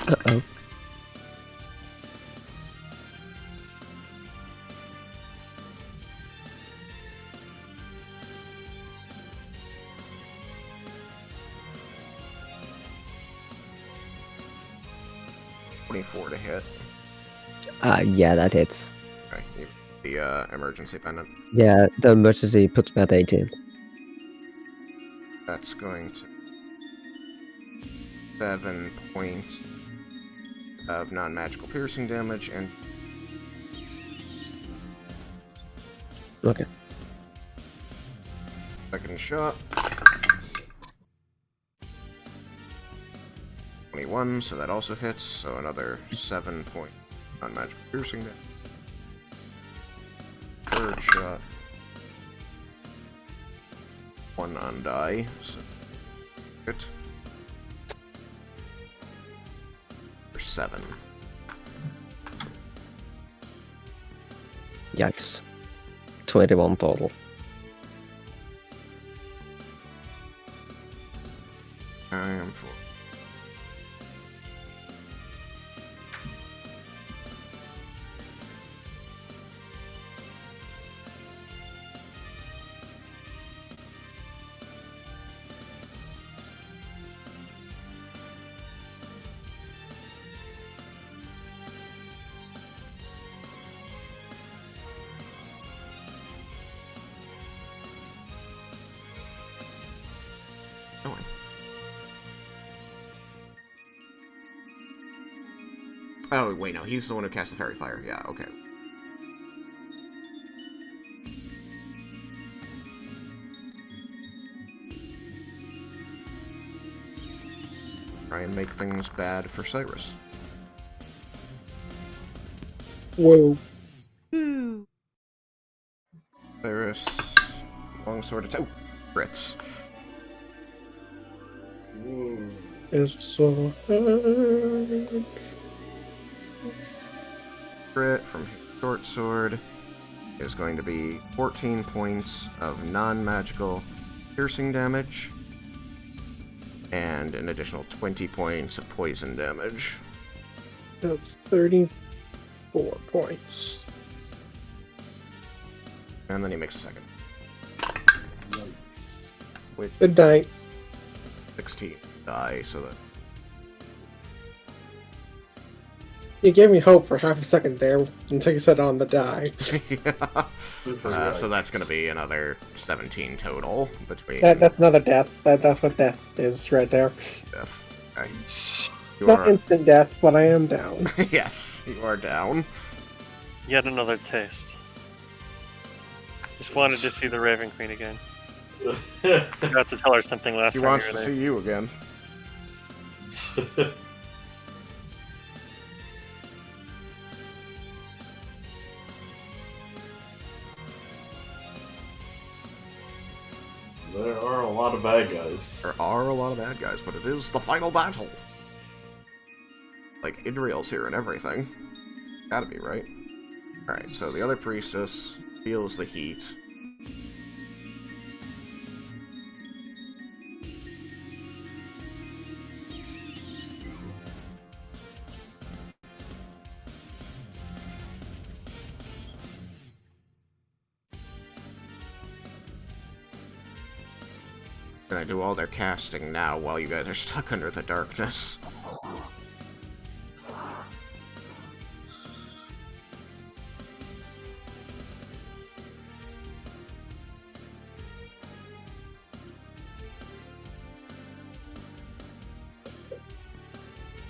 Uh-oh. $24 to hit. Yeah, that hits. Okay, the emergency pendant. Yeah, the emergency puts me at 18. That's going to 7 points of non-magical piercing damage and Okay. second shot. 21, so that also hits, so another 7 point non-magical piercing damage. Third shot. 1 on die, so hit. For 7. Yikes. 21 total. I am full. Oh, wait, no, he's the one who cast the Fairy Fire. Yeah, okay. Try and make things bad for Cyrus. Whoa. Cyrus, longsword attack. Oh, crits. It's so hard. Crit from his short sword is going to be 14 points of non-magical piercing damage and an additional 20 points of poison damage. That's 34 points. And then he makes a second. Which Good night. 16 die, so that You gave me hope for half a second there until you said on the die. yeah. So that's going to be another 17 total between. That's another death. That's what death is right there. Death. Okay. You Not are... instant death, but I am down. Yes, you are down. Yet another taste. Just wanted to see the Raven Queen again. Forgot to tell her something last He time wants you to were see you again. There are a lot of bad guys. There are a lot of bad guys, but it is the final battle. Like, Ydriel's here and everything. Gotta be, right? Alright, so the other priestess feels the heat. Gonna do all their casting now while you guys are stuck under the darkness.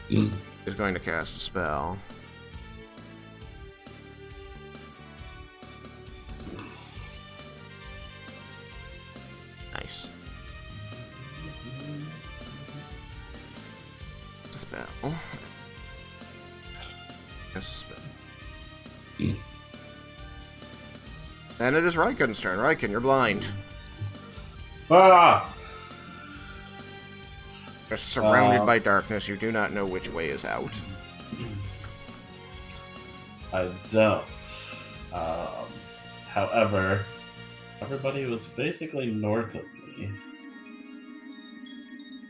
He's going to cast a spell. Nice. Spell. Cast a spell. And it is Raiken's turn. Raiken, you're blind. Ah! You're surrounded by darkness. You do not know which way is out. I don't. However, everybody was basically north of me.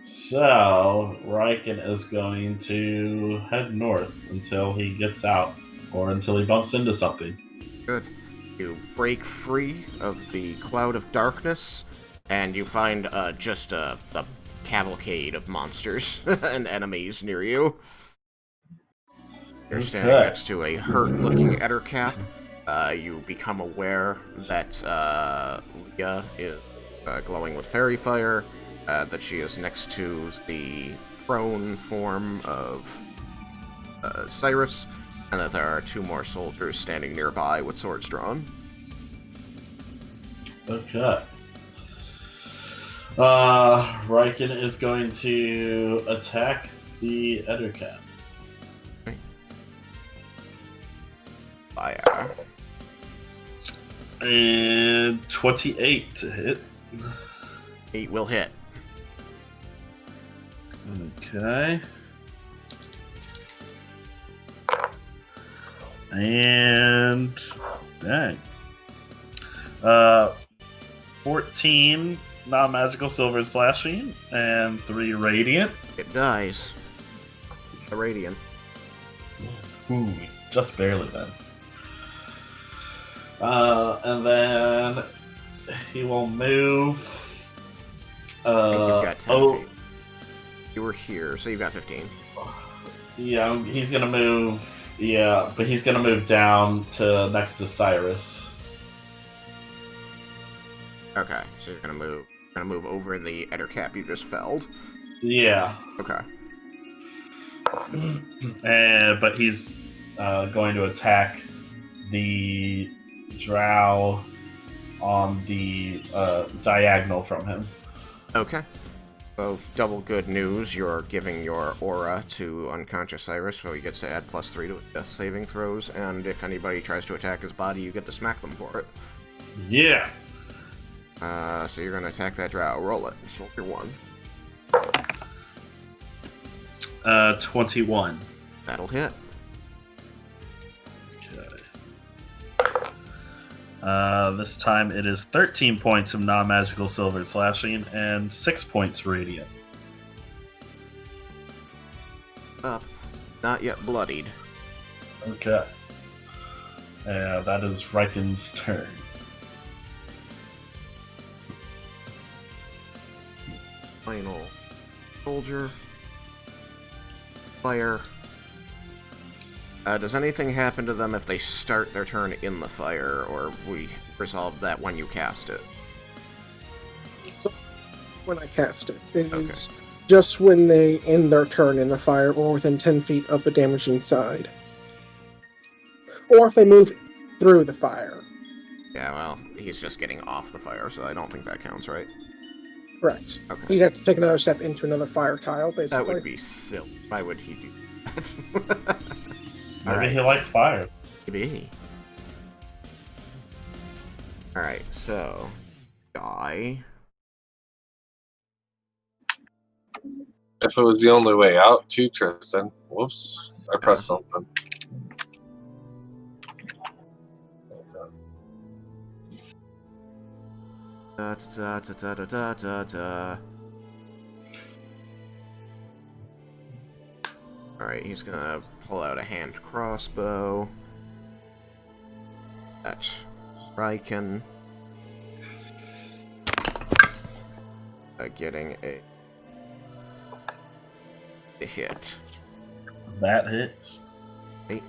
So, Raiken is going to head north until he gets out, or until he bumps into something. Good. You break free of the cloud of darkness, and you find just a cavalcade of monsters and enemies near you. You're standing next to a hurt-looking Ettercap. You become aware that Leah is glowing with fairy fire, that she is next to the prone form of Cyrus, and that there are two more soldiers standing nearby with swords drawn. Okay. Raiken is going to attack the Ettercap. Fire. And 28 to hit. 8 will hit. Okay. And Dang. 14 non-magical silver slashing and 3 radiant. It dies. The radiant. Ooh, just barely then. And then he will move. I think you've got 10 feet. You were here, so you've got 15. Yeah, he's gonna move. Yeah, but he's gonna move down to next to Cyrus. Okay, so you're gonna move over the eder cap you just felled. Yeah. Okay. But he's going to attack the drow on the diagonal from him. Okay. So, double good news, you're giving your aura to unconscious Cyrus, so he gets to add +3 to death saving throws, and if anybody tries to attack his body, you get to smack them for it. Yeah. So you're gonna attack that drow. Roll it. Just roll your 1. 21. That'll hit. This time it is 13 points of non-magical silver slashing and 6 points radiant. Up. Not yet bloodied. Okay. That is Raiken's turn. Final soldier. Fire. Does anything happen to them if they start their turn in the fire, or we resolve that when you cast it? So, when I cast it, it is just when they end their turn in the fire or within 10 feet of the damaging side. Or if they move through the fire. Yeah, well, he's just getting off the fire, so I don't think that counts, right? Correct. Okay. You'd have to take another step into another fire tile, basically. That would be silly. Why would he do that? Maybe he likes fire. Maybe. Alright, so... Die. If it was the only way out, too, Tristan. Whoops. I pressed something. Da, da, da, da, da, da, da. Alright, he's gonna pull out a hand crossbow. That's Raiken. Getting a hit. That hits. Okay.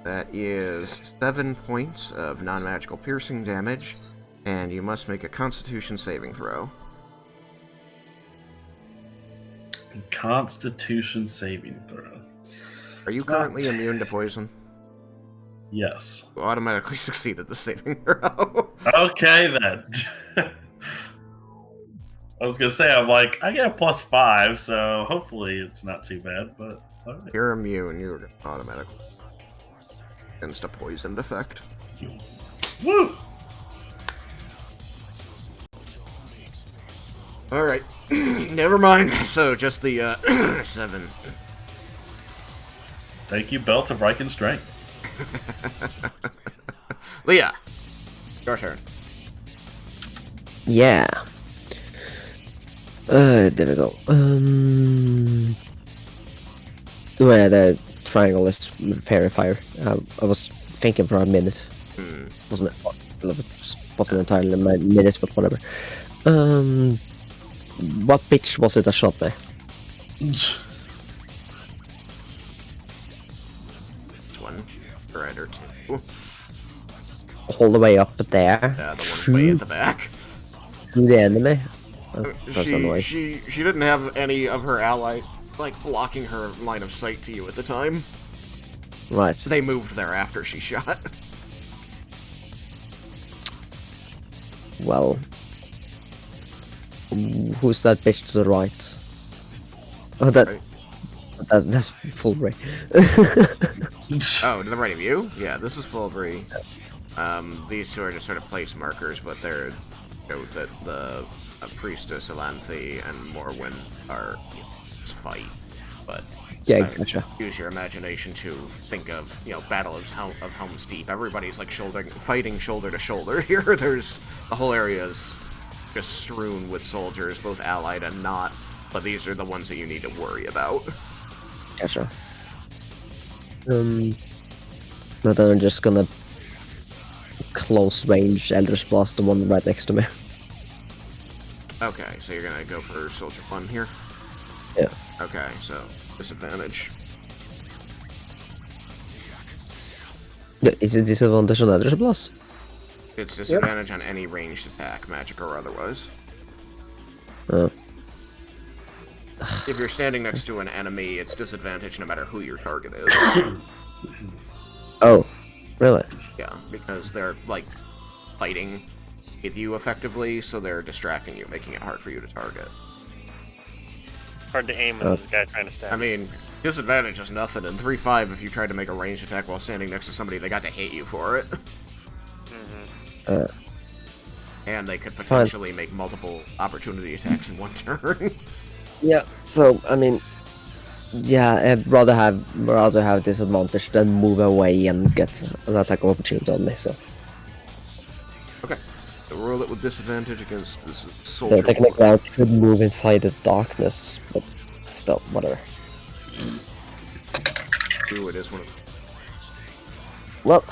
That is 7 points of non-magical piercing damage, and you must make a Constitution saving throw. Constitution saving throw. Are you currently immune to poison? Yes. You automatically succeeded the saving throw. Okay then. I was gonna say, I'm like, I get a +5, so hopefully it's not too bad, but alright. You're immune, you're automatically against a poisoned effect. Woo! Alright. Never mind. So just the 7. Thank you, Belt of Raiken Strength. Leah, your turn. Yeah. There we go. Yeah, the triangle is fairy fire. I was thinking for a minute. Wasn't entirely a minute, but whatever. What pitch was it that shot me? This one, right or 2. All the way up there. Yeah, the one way at the back. To the enemy. That's annoying. She didn't have any of her allies like blocking her line of sight to you at the time. Right. They moved there after she shot. Well, who's that bitch to the right? Oh, that's full ray. Oh, to the right of you? Yeah, this is Fulbury. These two are just sort of place markers, but they're note that the priestess Elanthe and Morwen are fight. But Yeah, gotcha. use your imagination to think of, Battle of Helm's Deep. Everybody's like fighting shoulder to shoulder. Here, the whole area is just strewn with soldiers, both allied and not. But these are the ones that you need to worry about. Gotcha. But then I'm just gonna close range Eldritch Blast the one right next to me. Okay, so you're gonna go for Soldier 1 here? Yeah. Okay, so disadvantage. Is it disadvantage on Eldritch Blast? It's disadvantage on any ranged attack, magic or otherwise. Oh. If you're standing next to an enemy, it's disadvantage no matter who your target is. Oh, really? Yeah, because they're, like, fighting with you effectively, so they're distracting you, making it hard for you to target. Hard to aim with this guy trying to stab. I mean, disadvantage is nothing. In 3-5, if you tried to make a ranged attack while standing next to somebody, they got to hate you for it. And they could potentially make multiple opportunity attacks in one turn. Yeah. So I mean, yeah, I'd rather have disadvantage than move away and get an attack of opportunity on me. So. Okay. So roll it with disadvantage against this soldier. Yeah, technically I could move inside the darkness, but still, whatever. Ooh, it is one of. Well,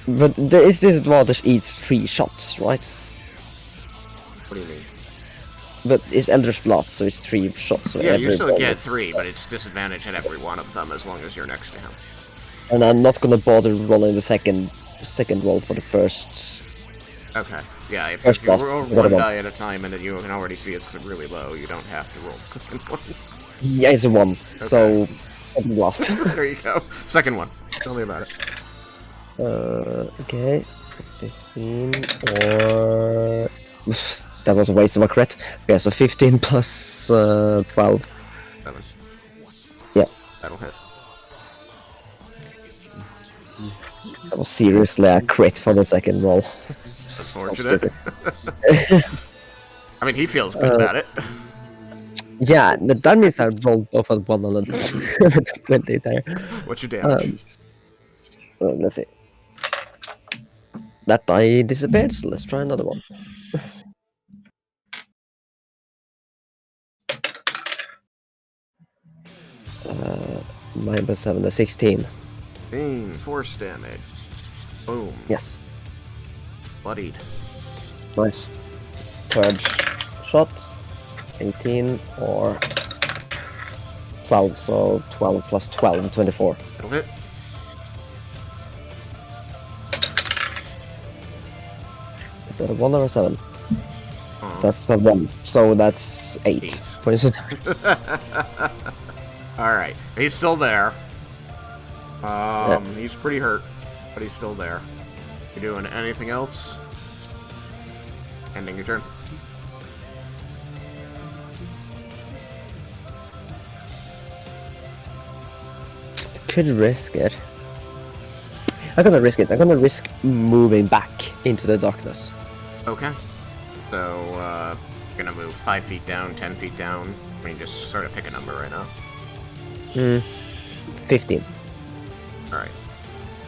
but this disadvantage eats 3 shots, right? What do you mean? But it's Eldritch Blast, so it's 3 shots. So Yeah, you every still ball. get 3, but it's disadvantage at every one of them as long as you're next to him. And I'm not gonna bother rolling the second roll for the first. Okay. Yeah, if First you blast, roll what one about- die at a time and then you can already see it's really low, you don't have to roll the second one. Yeah, it's a 1. So second blast. There you go. Second one. Tell me about it. Okay, so 15 or that was a waste of a crit. Okay, so 15 plus 12. 7. Yeah. That'll hit. That was seriously a crit for the second roll. Unfortunate. I mean, he feels good about it. Yeah, that means I rolled both at 1 and 20 there. What's your damage? Let's see. That die disappeared, so let's try another one. 9 plus 7 is 16. 16, force damage. Boom. Yes. Bloodied. Nice. Third shot. 18 or 12, so 12 plus 12, 24. It'll hit. Is that a 1 or a 7? Oh. That's a 1, so that's 8. 8. Points of Alright, he's still there. He's pretty hurt, but he's still there. You doing anything else? Ending your turn. Could risk it. I'm gonna risk it. I'm gonna risk moving back into the darkness. Okay. So, you're gonna move 5 feet down, 10 feet down. I mean, just sort of pick a number right now. 15. Alright.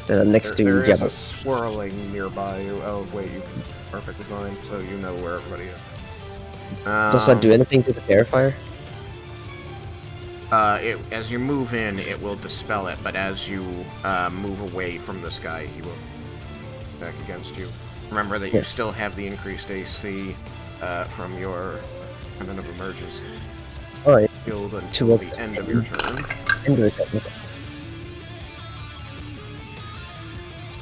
Next There to is Jabba. a swirling nearby you. Oh, wait, you can perfectly fine, so you know where everybody is. Does that do anything to the Terrifier? As you move in, it will dispel it, but as you move away from this guy, he will attack against you. Remember that you still have the increased AC from your Covenant of Emergency Alright. shield until the end of your turn. End of the turn.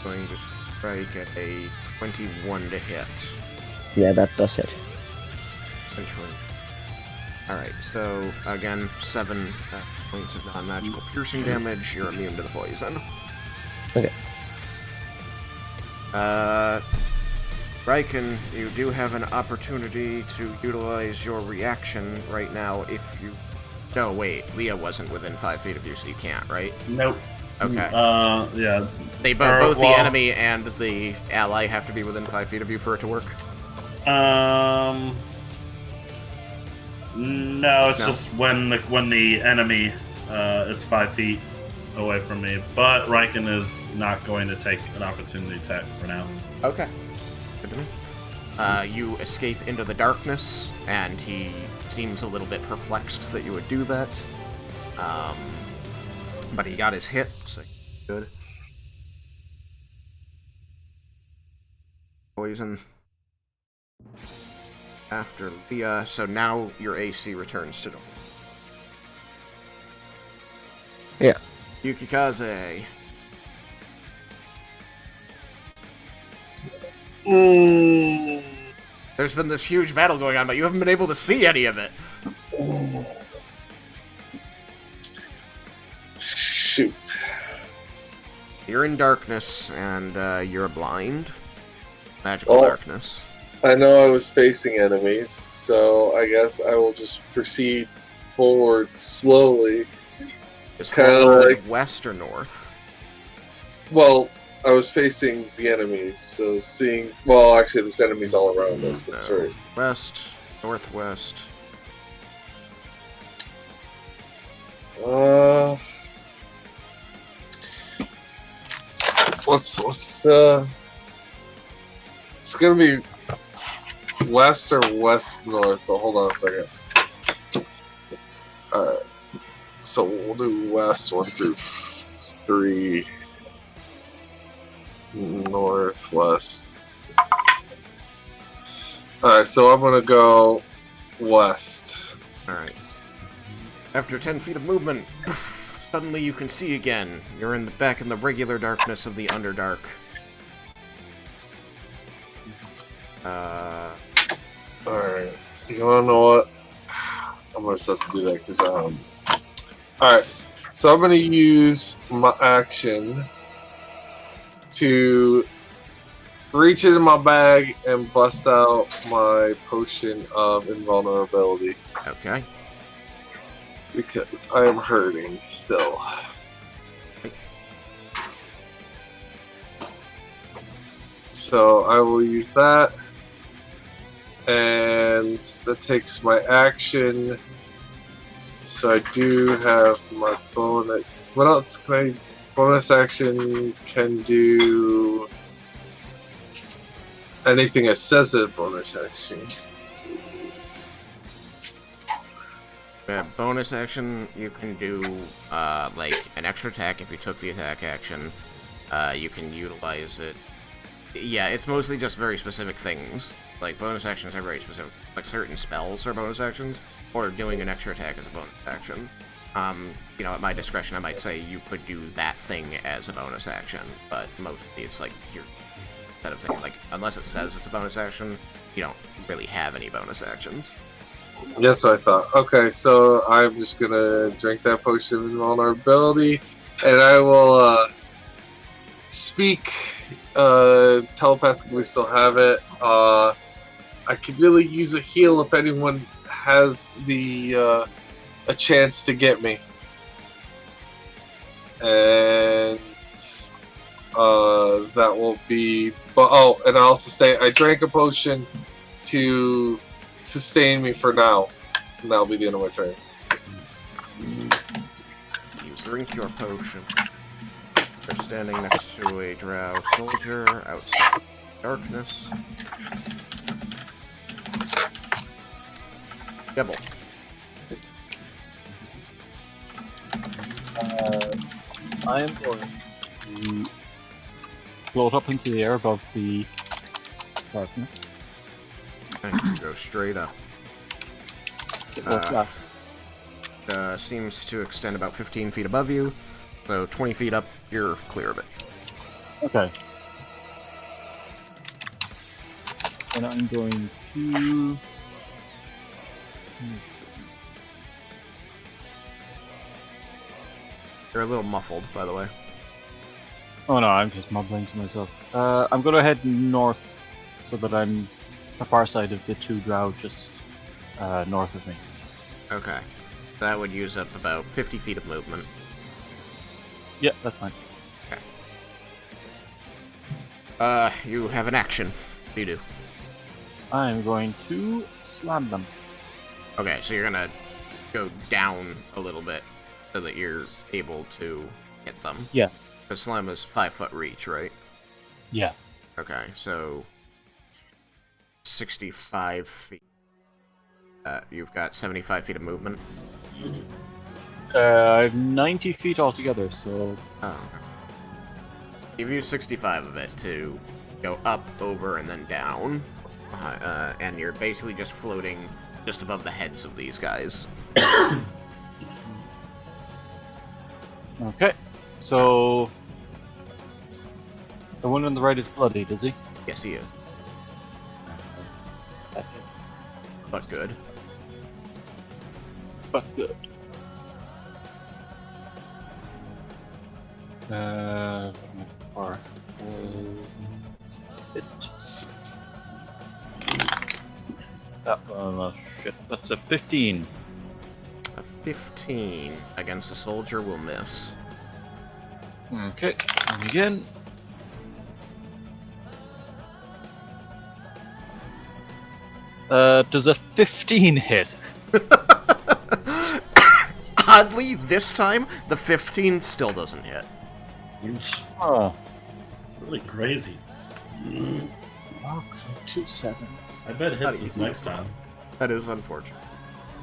Going to strike at a 21 to hit. Yeah, that does it. Essentially. Alright, so again, 7 points of non-magical piercing damage. You're immune to the poison. Okay. Raiken, you do have an opportunity to utilize your reaction right now if you... No, wait, Leah wasn't within 5 feet of you, so you can't, right? Nope. Okay. Yeah. They both the enemy and the ally have to be within 5 feet of you for it to work? No, it's No. just when the enemy is 5 feet away from me. But Raiken is not going to take an opportunity attack for now. Okay. Good to me. You escape into the darkness, and he seems a little bit perplexed that you would do that. But he got his hit, so good. Poison. After Leah, so now your AC returns to normal. Yeah. Yukikaze. There's been this huge battle going on, but you haven't been able to see any of it. Shoot. You're in darkness, and you're blind. Magical darkness. I know I was facing enemies, so I guess I will just proceed forward slowly. Is Kinda forward like- west or north? Well, I was facing the enemies, so seeing... Well, actually, there's enemies all around us, that's No. right. West, northwest. It's gonna be west or west north, but hold on a second. Alright. So we'll do west 1 through 3. Northwest. Alright, so I'm gonna go west. Alright. After 10 feet of movement, suddenly you can see again. You're back in the regular darkness of the Underdark. Alright. You wanna know what? I'm gonna just have to do that because Alright. So I'm gonna use my action to reach into my bag and bust out my potion of invulnerability. Okay. Because I am hurting still. So I will use that. And that takes my action. So I do have my bonus. What else can I... Bonus action can do... anything that says a bonus action. Bonus action, you can do, like, an extra attack if you took the attack action. You can utilize it. Yeah, it's mostly just very specific things. Like, bonus actions are very specific. Like, certain spells are bonus actions, or doing an extra attack is a bonus action. You know, at my discretion, I might say you could do that thing as a bonus action, but mostly it's like, here, kind of thing. Like, unless it says it's a bonus action, you don't really have any bonus actions. Yes, I thought. Okay, so I'm just gonna drink that potion of invulnerability, and I will speak telepathically. Still have it. I could really use a heal if anyone has the a chance to get me, and that will be. But and I also say I drank a potion to sustain me for now. And that'll be the end of my turn. You drink your potion. You're standing next to a drow soldier outside darkness. Devil. I am going to float up into the air above the darkness. And you go straight up. What's that? Seems to extend about 15 feet above you, so 20 feet up, you're clear of it. Okay. And I'm going to... You're a little muffled, by the way. Oh no, I'm just mumbling to myself. I'm going to head north so that I'm the far side of the two drow just north of me. Okay. That would use up about 50 feet of movement. Yeah, that's fine. Okay. You have an action. What do you do? I'm going to slam them. Okay, so you're gonna go down a little bit so that you're able to hit them. Yeah. The slam is 5-foot reach, right? Yeah. Okay, so 65 feet. You've got 75 feet of movement. I have 90 feet altogether, so... Oh, okay. You've used 65 of it to go up, over, and then down. And you're basically just floating just above the heads of these guys. Okay, so... The one on the right is bloodied, is he? Yes, he is. But good. But good. What am I for? Hit. Shit. That's a 15. A 15 against a soldier will miss. Okay, and again. Does a 15 hit? Oddly, this time, the 15 still doesn't hit. Oh. Really crazy. Oh, so 2 7s. I bet it hits this next time. That is unfortunate.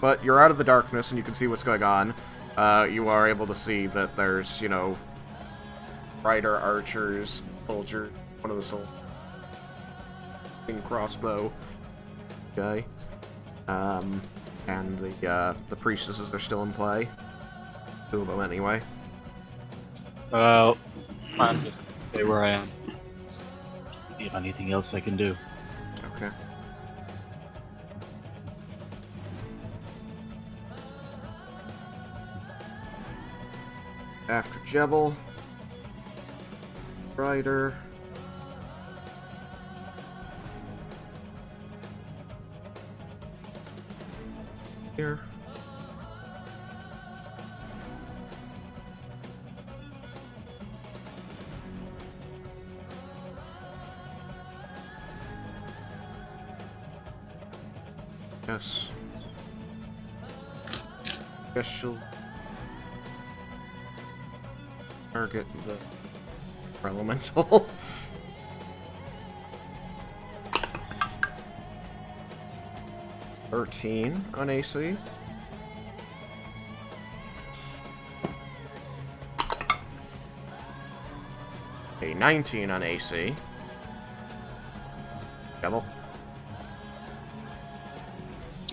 But you're out of the darkness and you can see what's going on. You are able to see that there's, you know, rider, archers, soldier, one of the soldiers, crossbow guy, and the priestesses are still in play. 2 of them anyway. Well, I'm just gonna stay where I am. See if anything else I can do. Okay. After Jebel, Rider. Here. Yes. Guess she'll target the elemental. $13 on AC. A 19 on AC. Devil.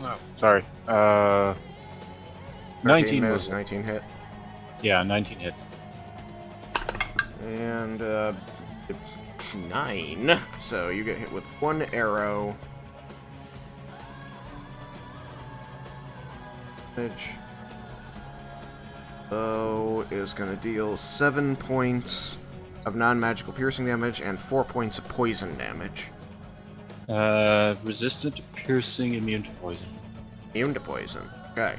Oh, sorry. 19 miss, was 19 hit. Yeah, 19 hits. And it's 9. So you get hit with 1 arrow. Bow is going to deal 7 points of non-magical piercing damage and 4 points of poison damage. Resistant to piercing, immune to poison. Immune to poison. Okay.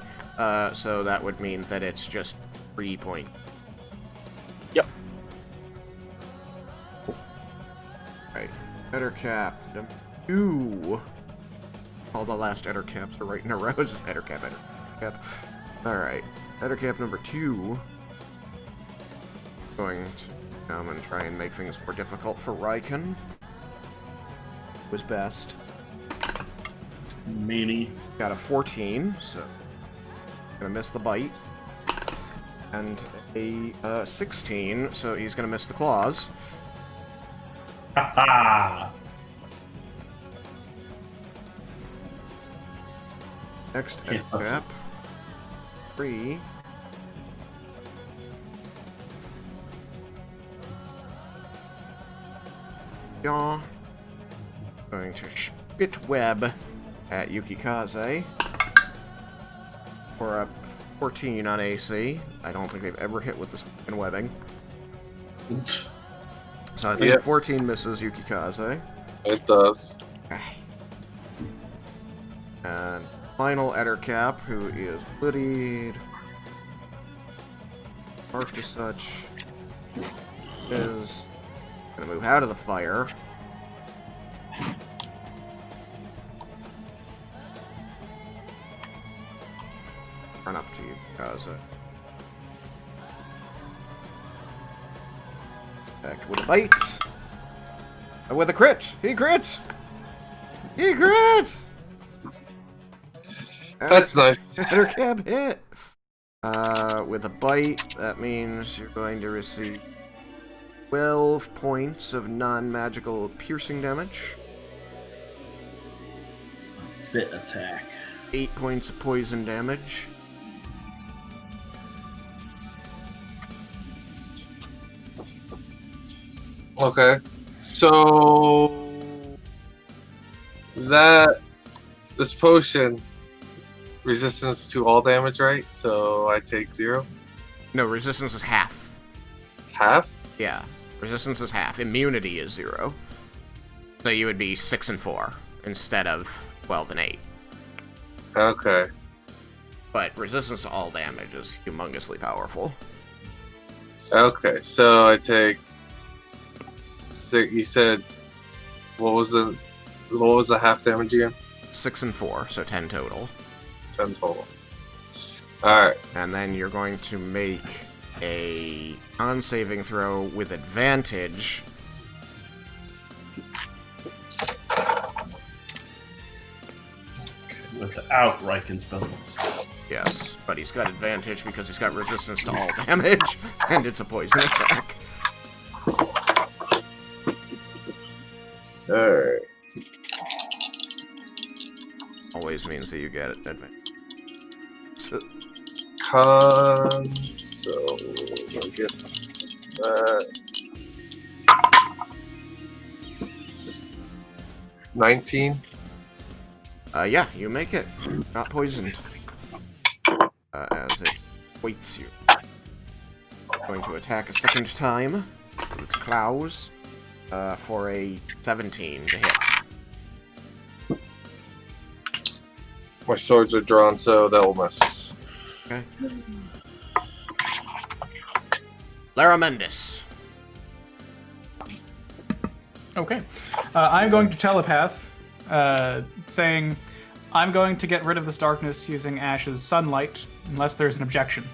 So that would mean that it's just 3 points. Yep. Right. Ettercap number 2. All the last Ettercaps are right in a row. Just Ettercap, Ettercap. Alright. Ettercap number 2. Going to come and try and make things more difficult for Raiken. Was best. Meanie. Got a 14, so gonna miss the bite. And a 16, so he's gonna miss the claws. Ha ha! Next Yeah. Ettercap. 3. Yeah. Going to spit web at Yukikaze for a 14 on AC. I don't think they've ever hit with this fucking webbing. So I think Yep. 14 misses Yukikaze. It does. And final Ettercap, who is bloodied, marked as such, is going to move out of the fire. run up to you, Gaza. Back with a bite. With a crit! He crit! He crit! That's nice. Cab hit! With a bite, that means you're going to receive 12 points of non-magical piercing damage. Bit attack. 8 points of poison damage. Okay. So this potion resistance to all damage, right? So I take 0. No, resistance is half. Half? Yeah, resistance is half. Immunity is 0. So you would be 6 and 4 instead of 12 and 8. Okay. But resistance to all damage is humongously powerful. Okay, so I take 6. You said what was the half damage again? 6 and 4, so 10 total. 10 total. Alright. And then you're going to make a con-saving throw with advantage. Without Raiken's bonus. Yes, but he's got advantage because he's got resistance to all damage, and it's a poison attack. Alright. Always means that you get advantage. Con. So we'll get that. 19. Yeah, you make it. Not poisoned. As it waits you. Going to attack a second time with its claws for a 17 to hit. My swords are drawn, so that will miss. Okay. Laramendis. Okay. I'm going to telepath, saying, I'm going to get rid of this darkness using Ash's sunlight, unless there's an objection.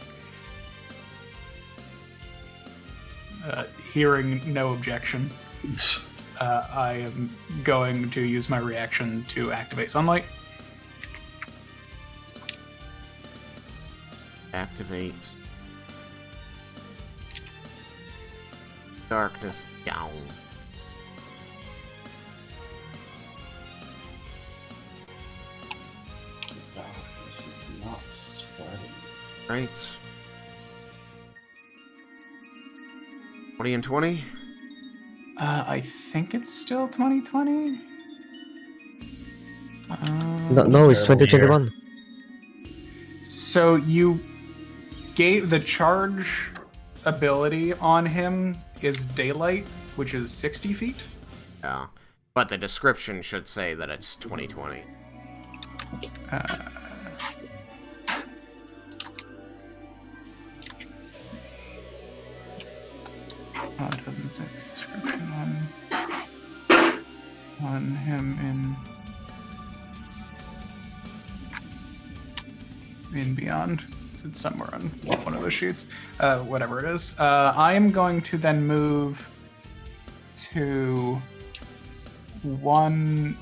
Hearing no objection, I am going to use my reaction to activate sunlight. Activates. Darkness down. Right. 20 and 20? I think it's still 2020. No, it's 2021. So you gave the charge ability on him is daylight, which is 60 feet. Yeah. But the description should say that it's 2020. Oh, it doesn't say the description on him in Beyond. It's somewhere on one of those sheets. Whatever it is. I am going to then move to one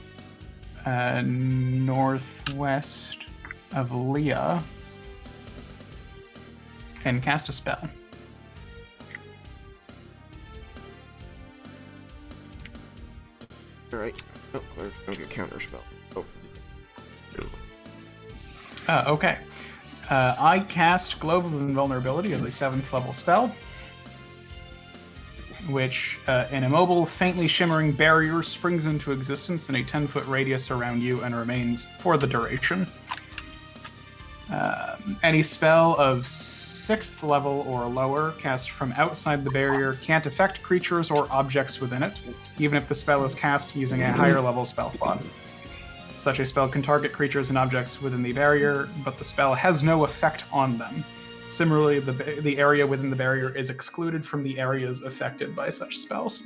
northwest of Leah and cast a spell. Alright. Oh, Cleric don't get counterspell. Oh. Okay. I cast Globe of Invulnerability as a 7th level spell, which an immobile, faintly shimmering barrier springs into existence in a 10-foot radius around you and remains for the duration. Any spell of 6th level or lower cast from outside the barrier can't affect creatures or objects within it, even if the spell is cast using a higher level spell slot. Such a spell can target creatures and objects within the barrier, but the spell has no effect on them. Similarly, the area within the barrier is excluded from the areas affected by such spells.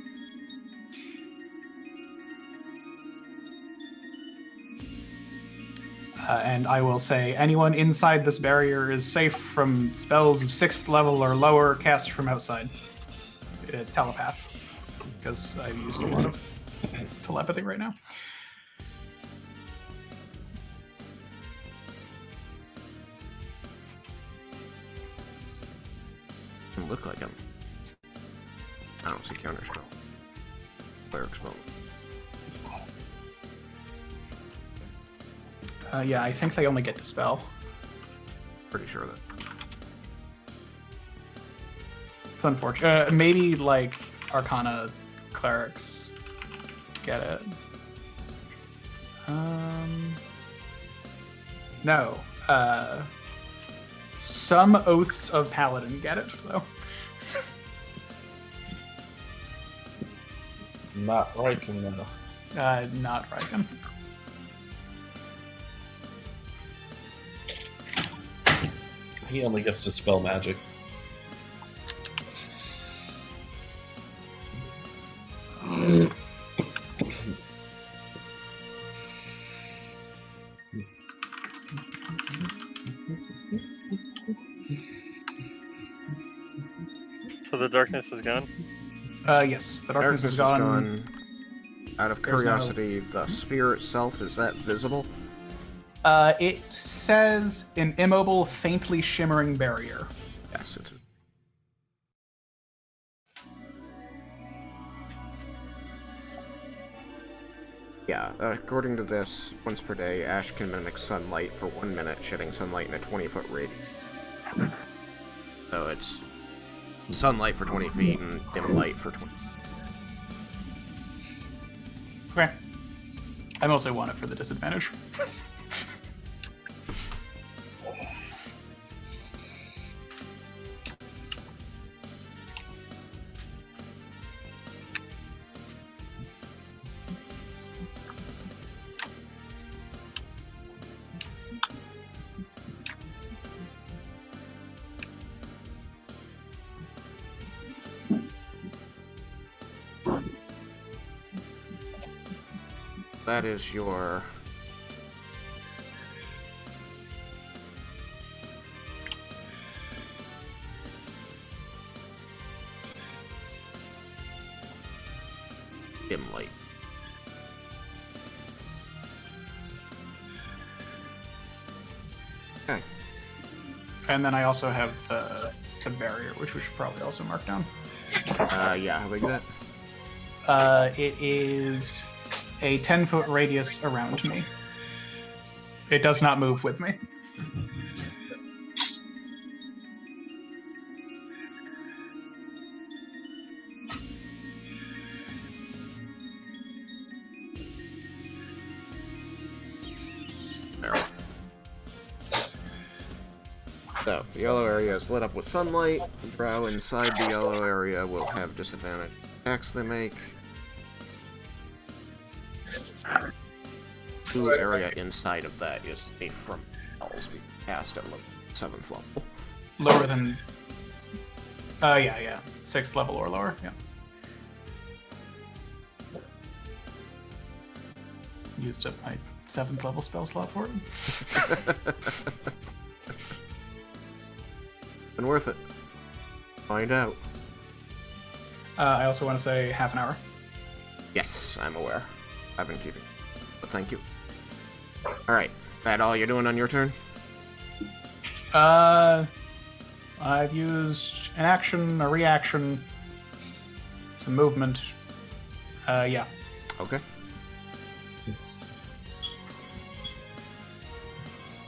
And I will say anyone inside this barrier is safe from spells of 6th level or lower cast from outside. Telepath. Because I've used a lot of telepathy right now. Doesn't look like him. I don't see counterspell. Cleric spell. Yeah, I think they only get Dispel. Pretty sure that. It's unfortunate. Maybe, like, Arcana clerics get it. No. Some Oaths of Paladin get it, though. Not Raiken, though. Not Raiken. He only gets to spell magic. So the darkness is gone? Yes, the darkness is gone. Out of There's curiosity, the spear itself, is that visible? It says an immobile, faintly shimmering barrier. Yes, it's. Yeah, according to this, once per day, Ash can mimic sunlight for 1 minute, shedding sunlight in a 20-foot radius. So it's sunlight for 20 feet and dim light for 20. Okay. I mostly want it for the disadvantage. That is your... dim light. Okay. And then I also have the barrier, which we should probably also mark down. Yeah, how big is that? It is a 10-foot radius around me. It does not move with me. There. So, the yellow area is lit up with sunlight. Drow inside the yellow area will have disadvantage attacks they make. The area inside of that is safe from spells we cast at 7th level. Lower than... yeah. 6th level or lower, yeah. Used up my 7th level spell slot for it. Been worth it. Find out. I also want to say half an hour. Yes, I'm aware. I've been keeping. But thank you. Alright, that all you're doing on your turn? I've used an action, a reaction, some movement. Yeah. Okay.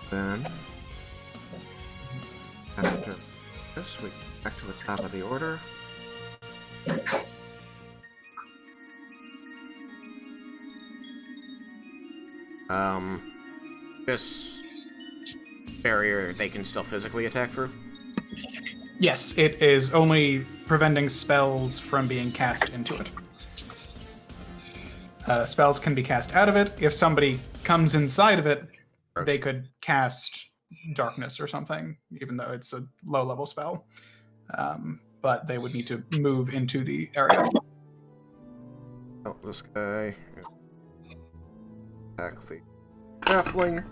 Then, after this, we go back to the top of the order. This barrier they can still physically attack through? Yes, it is only preventing spells from being cast into it. Spells can be cast out of it. If somebody comes inside of it, Gross. they could cast darkness or something, even though it's a low-level spell. But they would need to move into the area. Oh, this guy. Attack the halfling.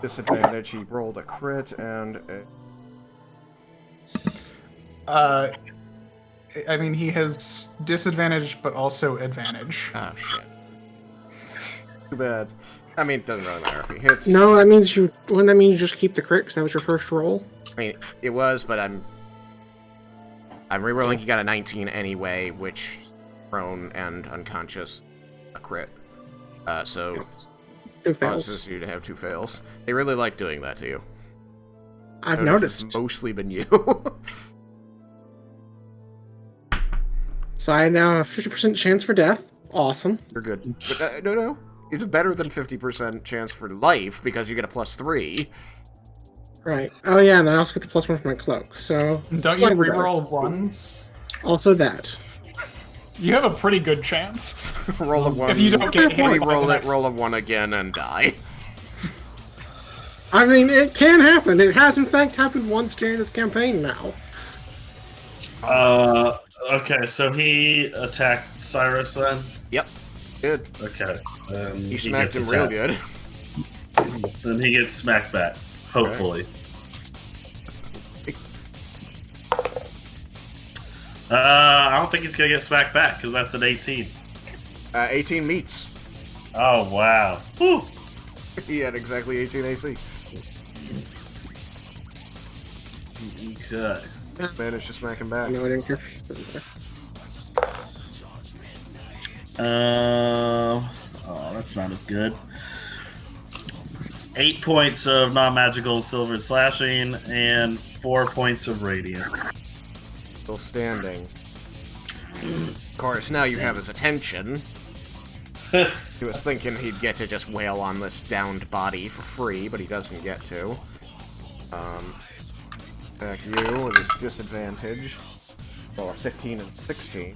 disadvantage. He rolled a crit and I mean, he has disadvantage, but also advantage. oh shit. Too bad. I mean, it doesn't really matter if he hits. No, that means you. Wouldn't that mean you just keep the crit because that was your first roll? I mean, it was, but I'm rerolling. He got a 19 anyway, which prone and unconscious, a crit. So Two fails. causes you to have 2 fails. They really like doing that to you. I've Notice noticed. It's mostly been you. So I now have a 50% chance for death. Awesome. You're good. But, no. It's better than 50% chance for life because you get a +3. Right. Oh yeah, and then I also get the +1 for my cloak. So Don't you slightly better. reroll ones? Also that. You have a pretty good chance. Roll a 1. If you don't get hit by re-roll the it, next- roll a 1 again, and die. I mean, it can happen. It has in fact happened once during this campaign now. Okay, so he attacked Cyrus then? Yep. Good. Okay. You smacked him real good. Then he gets smacked back. Hopefully. I don't think he's gonna get smacked back because that's an 18. 18 meets. Oh wow! Whew. He had exactly 18 AC. Okay. Managed to smack him back. No, I didn't care. Oh, that's not as good. 8 points of non-magical silver slashing and 4 points of radiant. Still standing. Of course, now you have his attention. He was thinking he'd get to just wail on this downed body for free, but he doesn't get to. Back you with his disadvantage. Well, a 15 and 16.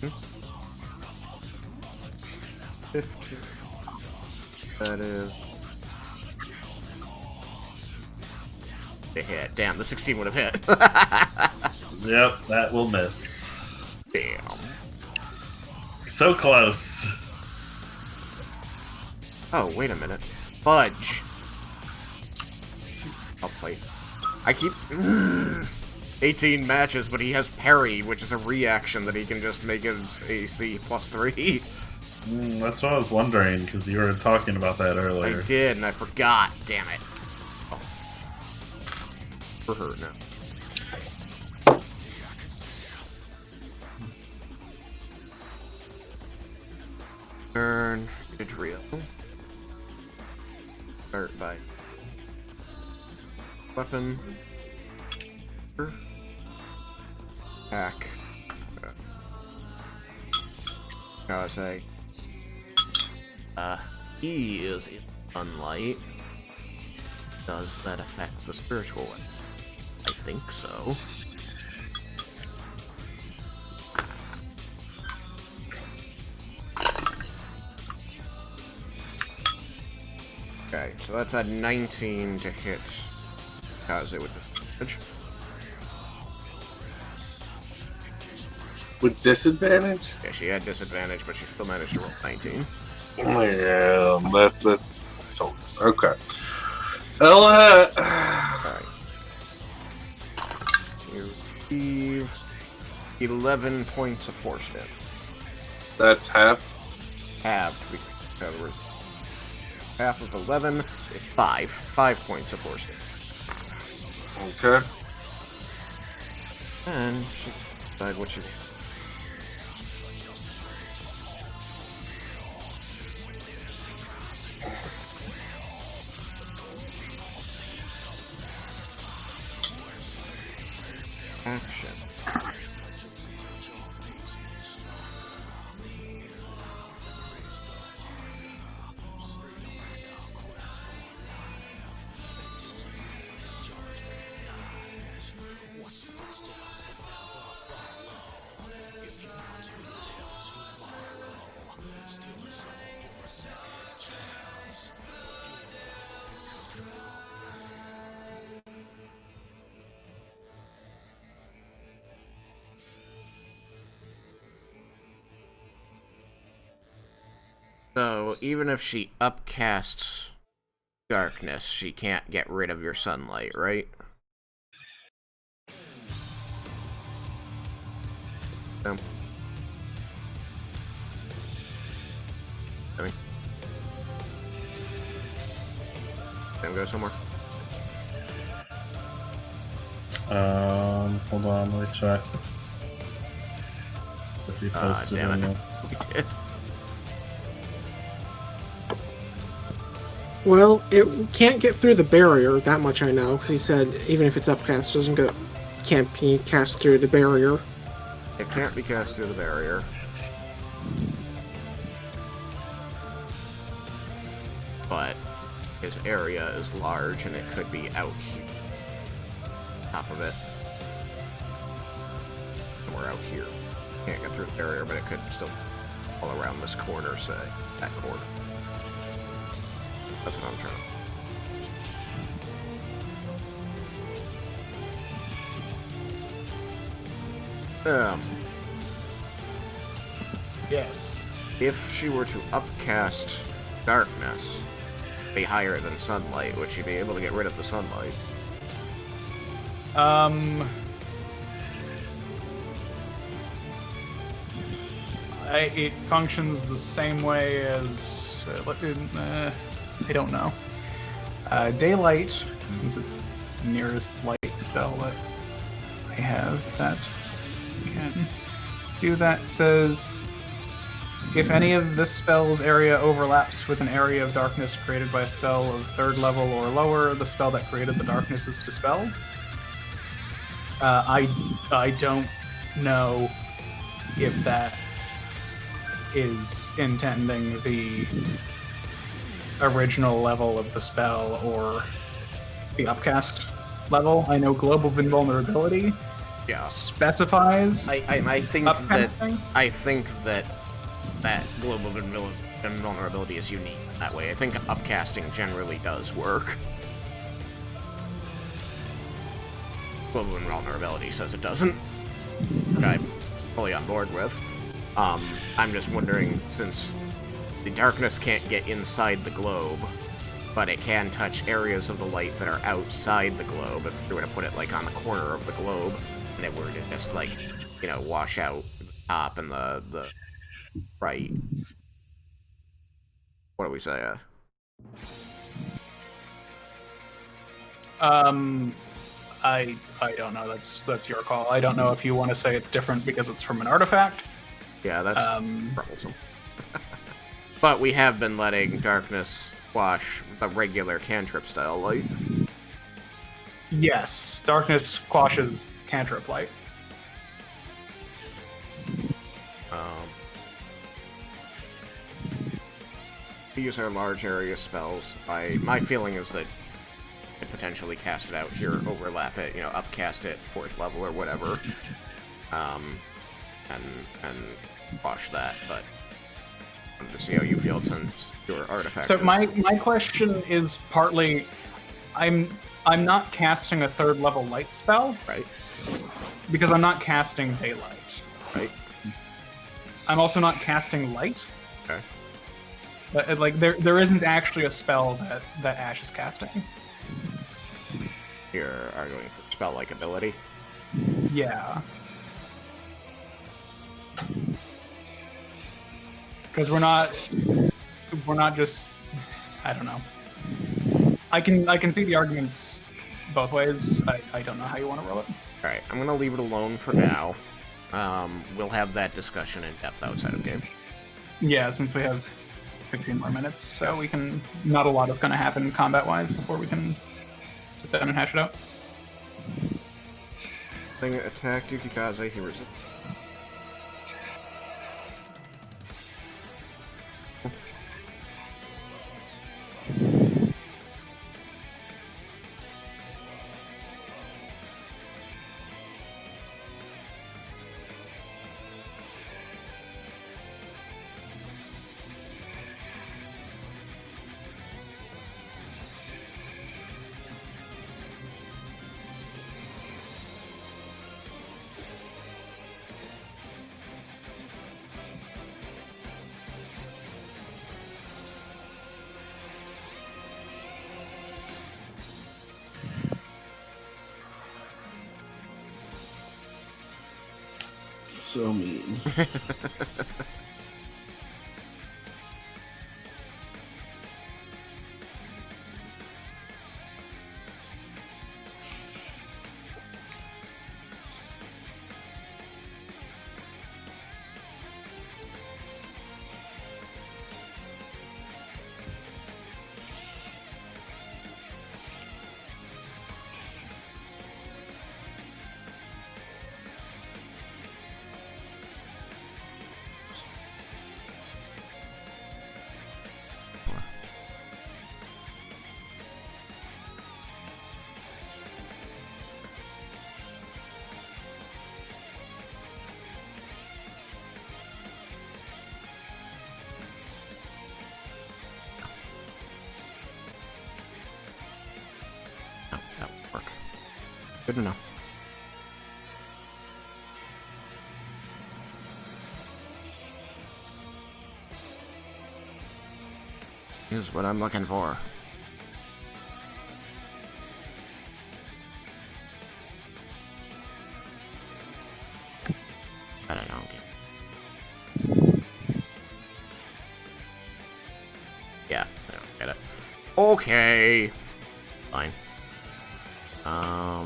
15. That is... a hit. Damn, the 16 would have hit. Yep, that will miss. Damn. So close. Oh, wait a minute. Fudge. I'll play. I keep... 18 matches, but he has parry, which is a reaction that he can just make his AC +3. That's what I was wondering, because you were talking about that earlier. I did, and I forgot. Damn it. Oh. For her, no. Turn Ydriel. Start by weapon. Attack. How I say? He is in sunlight. Does that affect the spiritual one? I think so. Okay, so that's a 19 to hit Kaze with disadvantage. With disadvantage? Yeah, she had disadvantage, but she still managed to roll 19. Yeah, that's so okay. Well, Alright. You receive 11 points of force damage. that's half. Halved, in other words. Half of 11 is 5. 5 points of force damage. Okay. And she can decide what she wants. Action. So, even if she upcasts darkness, she can't get rid of your sunlight, right? Sam, go somewhere. Hold on, let me check. If you posted damn it. in We did. Well, it can't get through the barrier, that much I know, because he said even if it's upcast, it can't be cast through the barrier. It can't be cast through the barrier. But his area is large and it could be out here. Top of it. Somewhere out here. Can't get through the barrier, but it could still all around this corner, say. That corner. That's what I'm trying. Yes. If she were to upcast darkness, be higher than sunlight, would she be able to get rid of the sunlight? It functions the same way as I don't know. Daylight, since it's the nearest light spell that I have that can do that, says if any of this spell's area overlaps with an area of darkness created by a spell of 3rd level or lower, the spell that created the darkness is dispelled. I don't know if that is intending the original level of the spell or the upcast level. I know Global Invulnerability specifies. I think upcasting. I think that Global Invulnerability is unique that way. I think upcasting generally does work. Global Invulnerability says it doesn't, which I'm fully on board with. I'm just wondering, since the darkness can't get inside the globe, but it can touch areas of the light that are outside the globe, if you were to put it, like, on the corner of the globe, and it were to just, like, you know, wash out the top and the right. What do we say? I don't know. That's your call. I don't know if you want to say it's different because it's from an artifact. Yeah, that's troublesome. But we have been letting darkness wash the regular cantrip style light. Yes, darkness quashes cantrip light. These are large area spells. My feeling is that you could potentially cast it out here, overlap it, you know, upcast it 4th level or whatever, and wash that. But I wanted to see how you feel since your artifact. So my question is partly, I'm not casting a 3rd level light spell, right? Because I'm not casting daylight. Right. I'm also not casting light. Okay. But like there isn't actually a spell that Ash is casting. You're arguing for spell-like ability. Yeah. Because we're not just, I don't know. I can see the arguments both ways. I don't know how you want to roll it. All right, I'm gonna leave it alone for now. We'll have that discussion in depth outside of game. Yeah, since we have 15 more minutes, so we can. Not a lot is going to happen combat-wise before we can sit down and hash it out. Thing attacked Yukikaze, he resisted. so mean. No, that won't work. Good enough. Here's what I'm looking for. I don't know. Yeah, I don't get it. Okay. Fine. Right.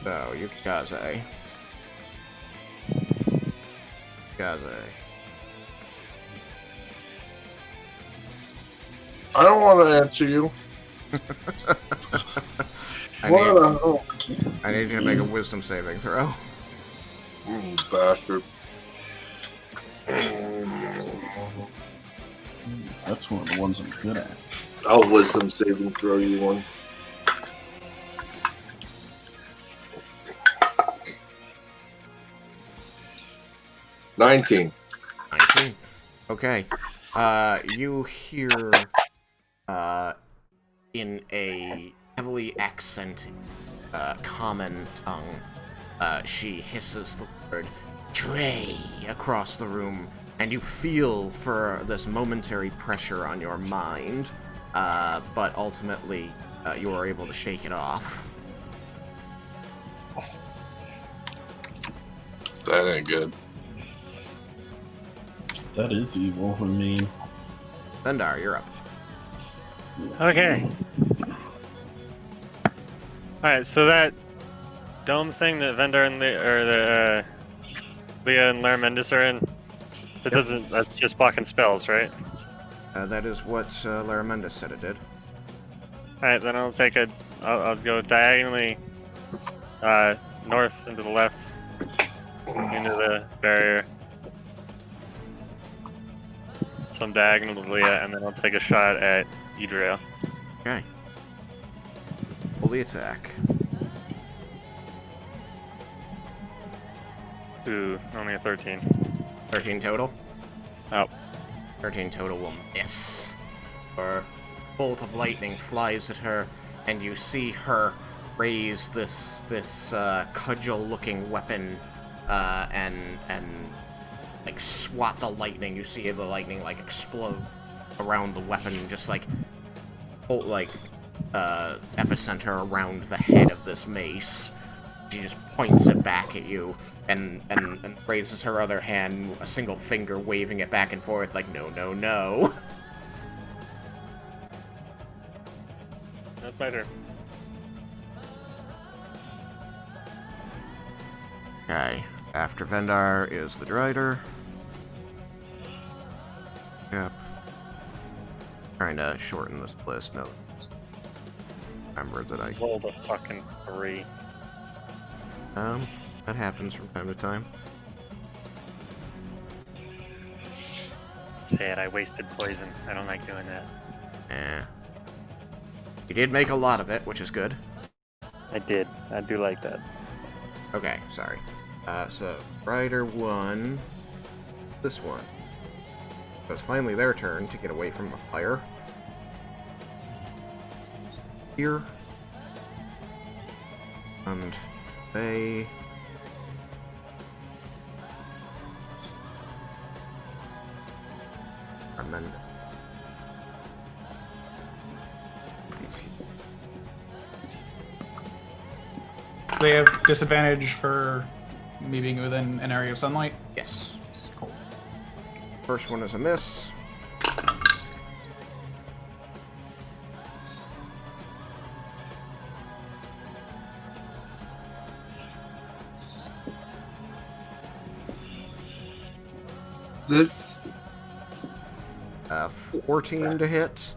So, Yukikaze. I don't want to answer you. I need you to make a wisdom saving throw. Bastard. That's one of the ones I'm good at. I'll wisdom saving throw you one. $19. 19. Okay. You hear, in a heavily accented, common tongue, she hisses the word "Trey" across the room, and you feel for this momentary pressure on your mind, but ultimately, you are able to shake it off. That ain't good. That is evil. I mean, Vendar, you're up. Okay. Alright, so that dome thing that Vendar and Leah and Larmendis are in, it doesn't, that's just blocking spells, right? That is what Laramendis said it did. Alright, then I'll go diagonally north and to the left into the barrier. So I'm diagonal to Leah, and then I'll take a shot at Ydriel. Okay. Fully attack. Ooh, only a 13. 13 total? Oh. 13 total will miss. Her bolt of lightning flies at her, and you see her raise this cudgel-looking weapon, and like swat the lightning. You see the lightning like explode around the weapon, just like epicenter around the head of this mace. She just points it back at you and raises her other hand, a single finger waving it back and forth like, no, no, no. That's my turn. Okay, after Vendar is the Drider. Yep. Trying to shorten this list. No. Remember that I rolled a fucking 3. that happens from time to time. Sad, I wasted poison. I don't like doing that. Eh. You did make a lot of it, which is good. I did. I do like that. Okay, sorry. So, Rider won this one. So it's finally their turn to get away from the fire. Here. And they Tremendous. They have disadvantage for me being within an area of sunlight? Yes. Cool. First one is a miss. The 14 to hit.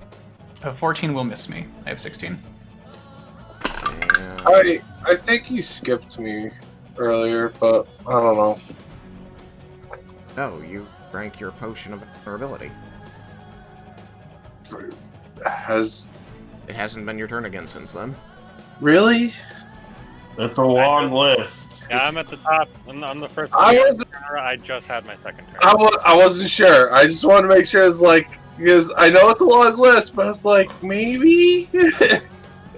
14 will miss me. I have 16. And I think you skipped me earlier, but I don't know. no, you drank your potion of vulnerability. Has It hasn't been your turn again since then. really? That's a long list. Yeah, I'm at the top. I'm the first. I one. was I just had my second turn. I wasn't sure. I just wanted to make sure it's like because I know it's a long list, but it's like maybe.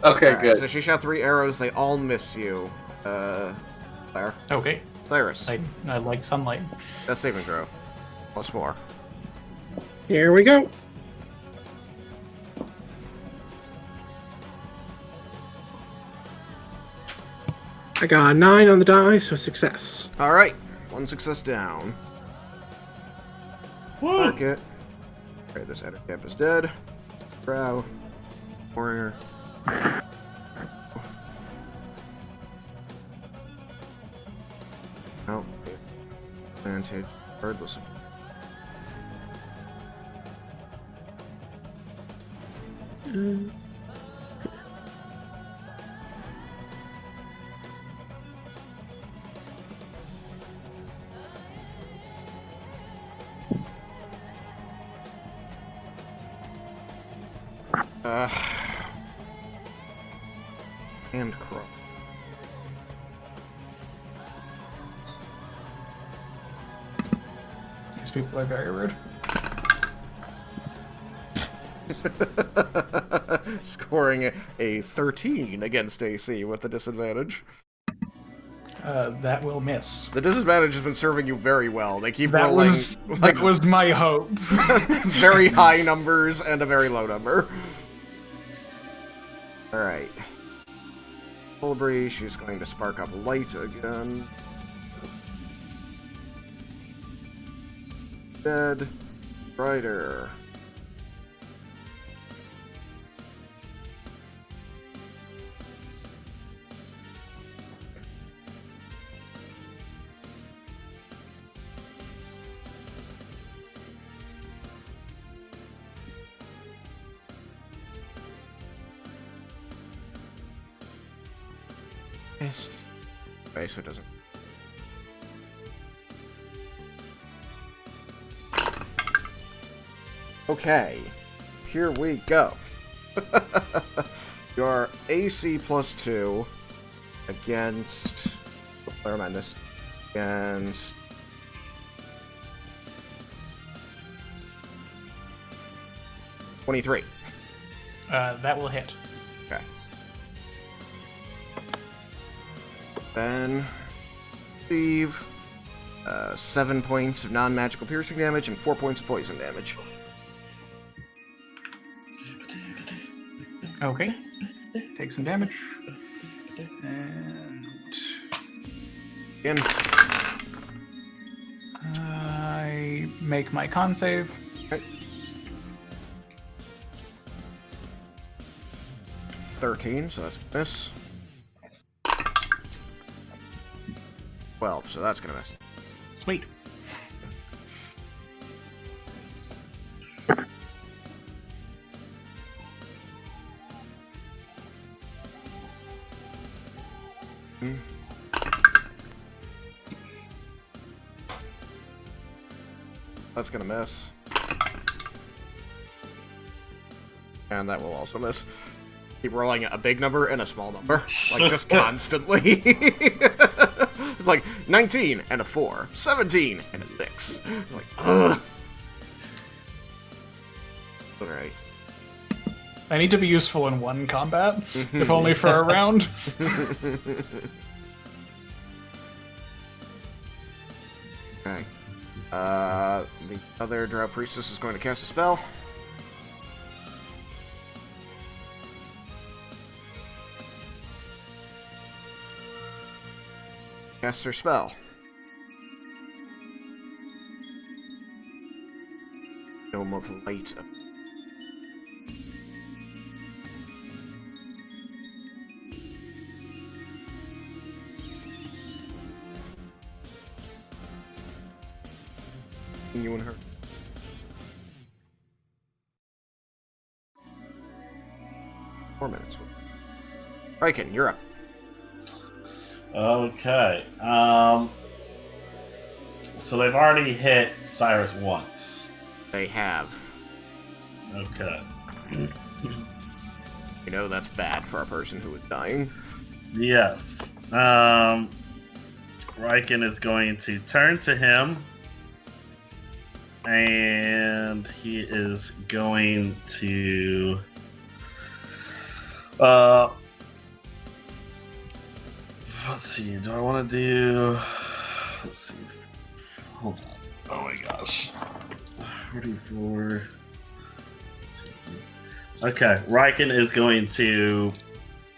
Okay, Alright, good. So she shot 3 arrows. They all miss you. Claire. Okay. Cyrus. I like sunlight. That's saving throw. Plus 4. Here we go. I got a 9 on the die, so success. Alright. 1 success down. Target. Okay, this outer cap is dead. Drow. Warrior. Oh, advantage. Regardless of. And crawl. These people are very rude. Scoring a 13 against AC with the disadvantage. That will miss. The disadvantage has been serving you very well. They keep That rolling that was my hope. very high numbers and a very low number. Alright. Fulbury, she's going to spark up light again. Dead. Rider. Okay, so it doesn't. Okay, here we go. Your AC plus 2 against. Never mind this. Against. $23. That will hit. Okay. Then, Steve, 7 points of non-magical piercing damage and 4 points of poison damage. Okay. Take some damage. And Again, I make my con save. okay. 13, so that's a miss. 12, so that's gonna miss. Sweet. That's gonna miss. And that will also miss. Keep rolling a big number and a small number. Like, just constantly. It's like 19 and a 4, 17 and a 6. Like, ugh. Alright. I need to be useful in one combat, if only for a round. Okay. The The other drow priestess is going to cast a spell. Cast her spell. Dome of Light. You and her. Four minutes. Raiken, you're up. Okay. So they've already hit Cyrus once. They have. Okay. You know that's bad for a person who is dying. Yes. Raiken is going to turn to him. And he is going to let's see, do I want to do, let's see, hold on, oh my gosh, 44, okay, Raiken is going to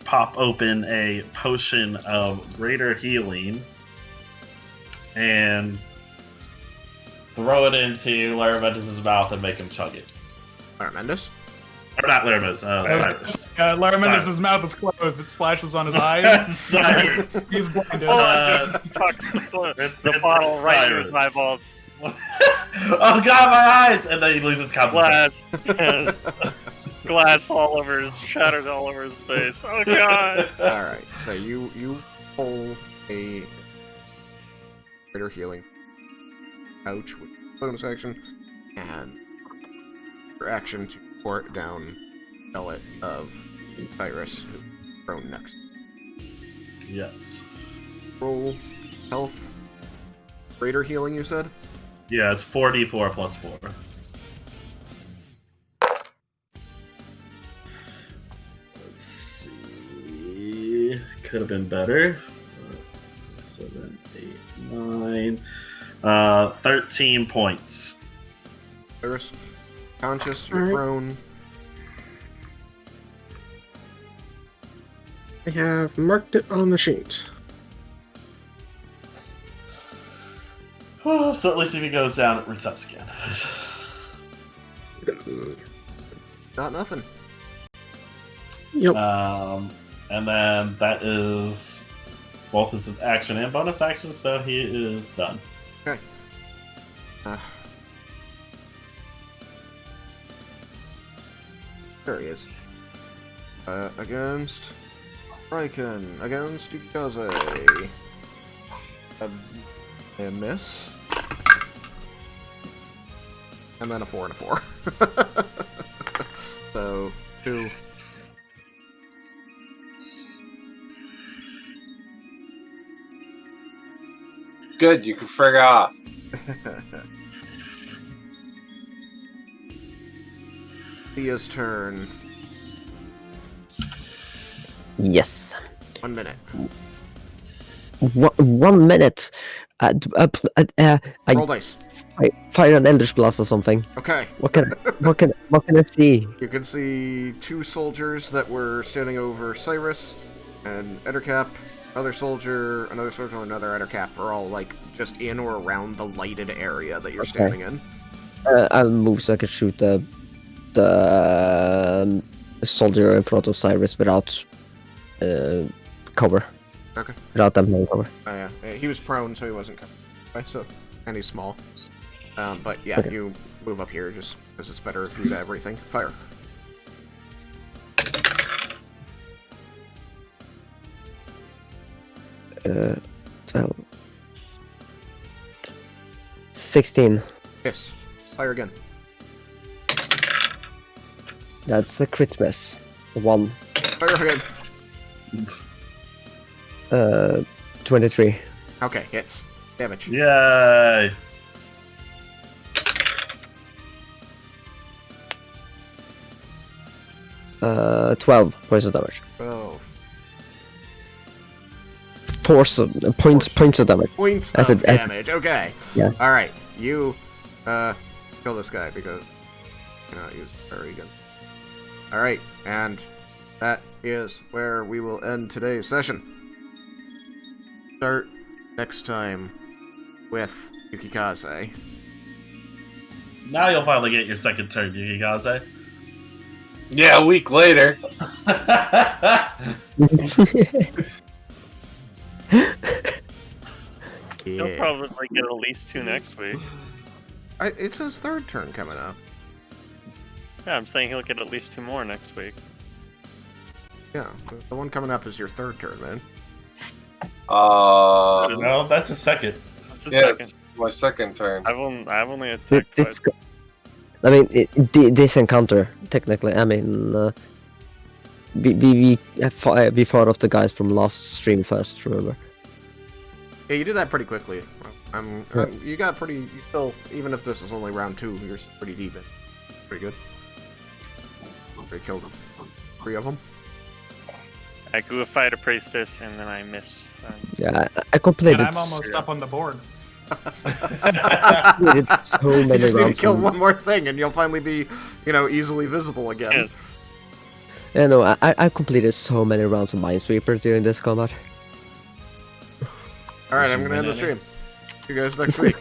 pop open a potion of greater healing and throw it into Laramentis' mouth and make him chug it. Laramentis? Or not Laramentis, Cyrus. Laramentis' mouth is closed. It splashes on his eyes. He's blinded. The bottle right through his eyeballs. Oh god, my eyes! And then he loses concentration. Glass. Glass all over his, shattered all over his face. Oh god! Alright, so you pull a greater healing pouch with bonus action, and your action to pour it down the pellet of Cyrus, who's thrown next. Yes. Roll health. Greater healing, you said? Yeah, it's 4d4 plus 4. Let's see. Could have been better. 7, 8, 9. 13 points. Cyrus, conscious, you're Alright. prone. I have marked it on the sheet. So at least if he goes down, it resets again. Not nothing. Yep. And then that is both his action and bonus action, so he is done. Okay. There he is. Against Raiken. Against Yukaze. A miss. And then a 4 and a 4. So, 2. Good, you can frig off. Thea's turn. Yes. 1 minute. 1 minute. I Roll dice. fire an Eldritch Blast or something. Okay. What can I see? You can see 2 soldiers that were standing over Cyrus and Ettercap. Another soldier, and another Ettercap are all like just in or around the lighted area that you're Okay. standing in. I'll move so I can shoot the soldier in front of Cyrus without cover. Okay. Without them having cover. Oh, yeah. He was prone, so he wasn't coming. So, and he's small. But yeah, Okay. you move up here just because it's better view to everything. Fire. Uh, 12. 16. Yes. Fire again. That's a crit miss. 1. Fire again. 23. Okay, hits. Damage. Yay! Uh, 12 points of damage. 12. Points of damage. Points I of said- damage. Okay. Yeah. Alright. You kill this guy because I cannot use Raiken. Alright, and that is where we will end today's session. Start next time with Yukikaze. Now you'll finally get your second turn, Yukikaze. Yeah, a week later. He'll probably get at least 2 next week. It's his third turn coming up. Yeah, I'm saying he'll get at least 2 more next week. Yeah, the one coming up is your third turn, man. No, that's a second. That's the Yeah, second. it's my second turn. I've only attacked It's, twice. I mean, this encounter, technically, I mean, we fought off the guys from last stream first, remember? Yeah, you did that pretty quickly. Yeah. You got pretty. You still, even if this is only round 2, you're pretty deep in. Pretty good. They killed 3 of them. I go fight a priestess and then I miss. Yeah, I completed. And I'm almost up on the board. completed so You many just need to rounds. kill one more thing, and you'll finally be, easily visible again. Yes. Yeah, no, I completed so many rounds of Minesweeper during this combat. All right, I'm gonna end the stream. See you guys next week.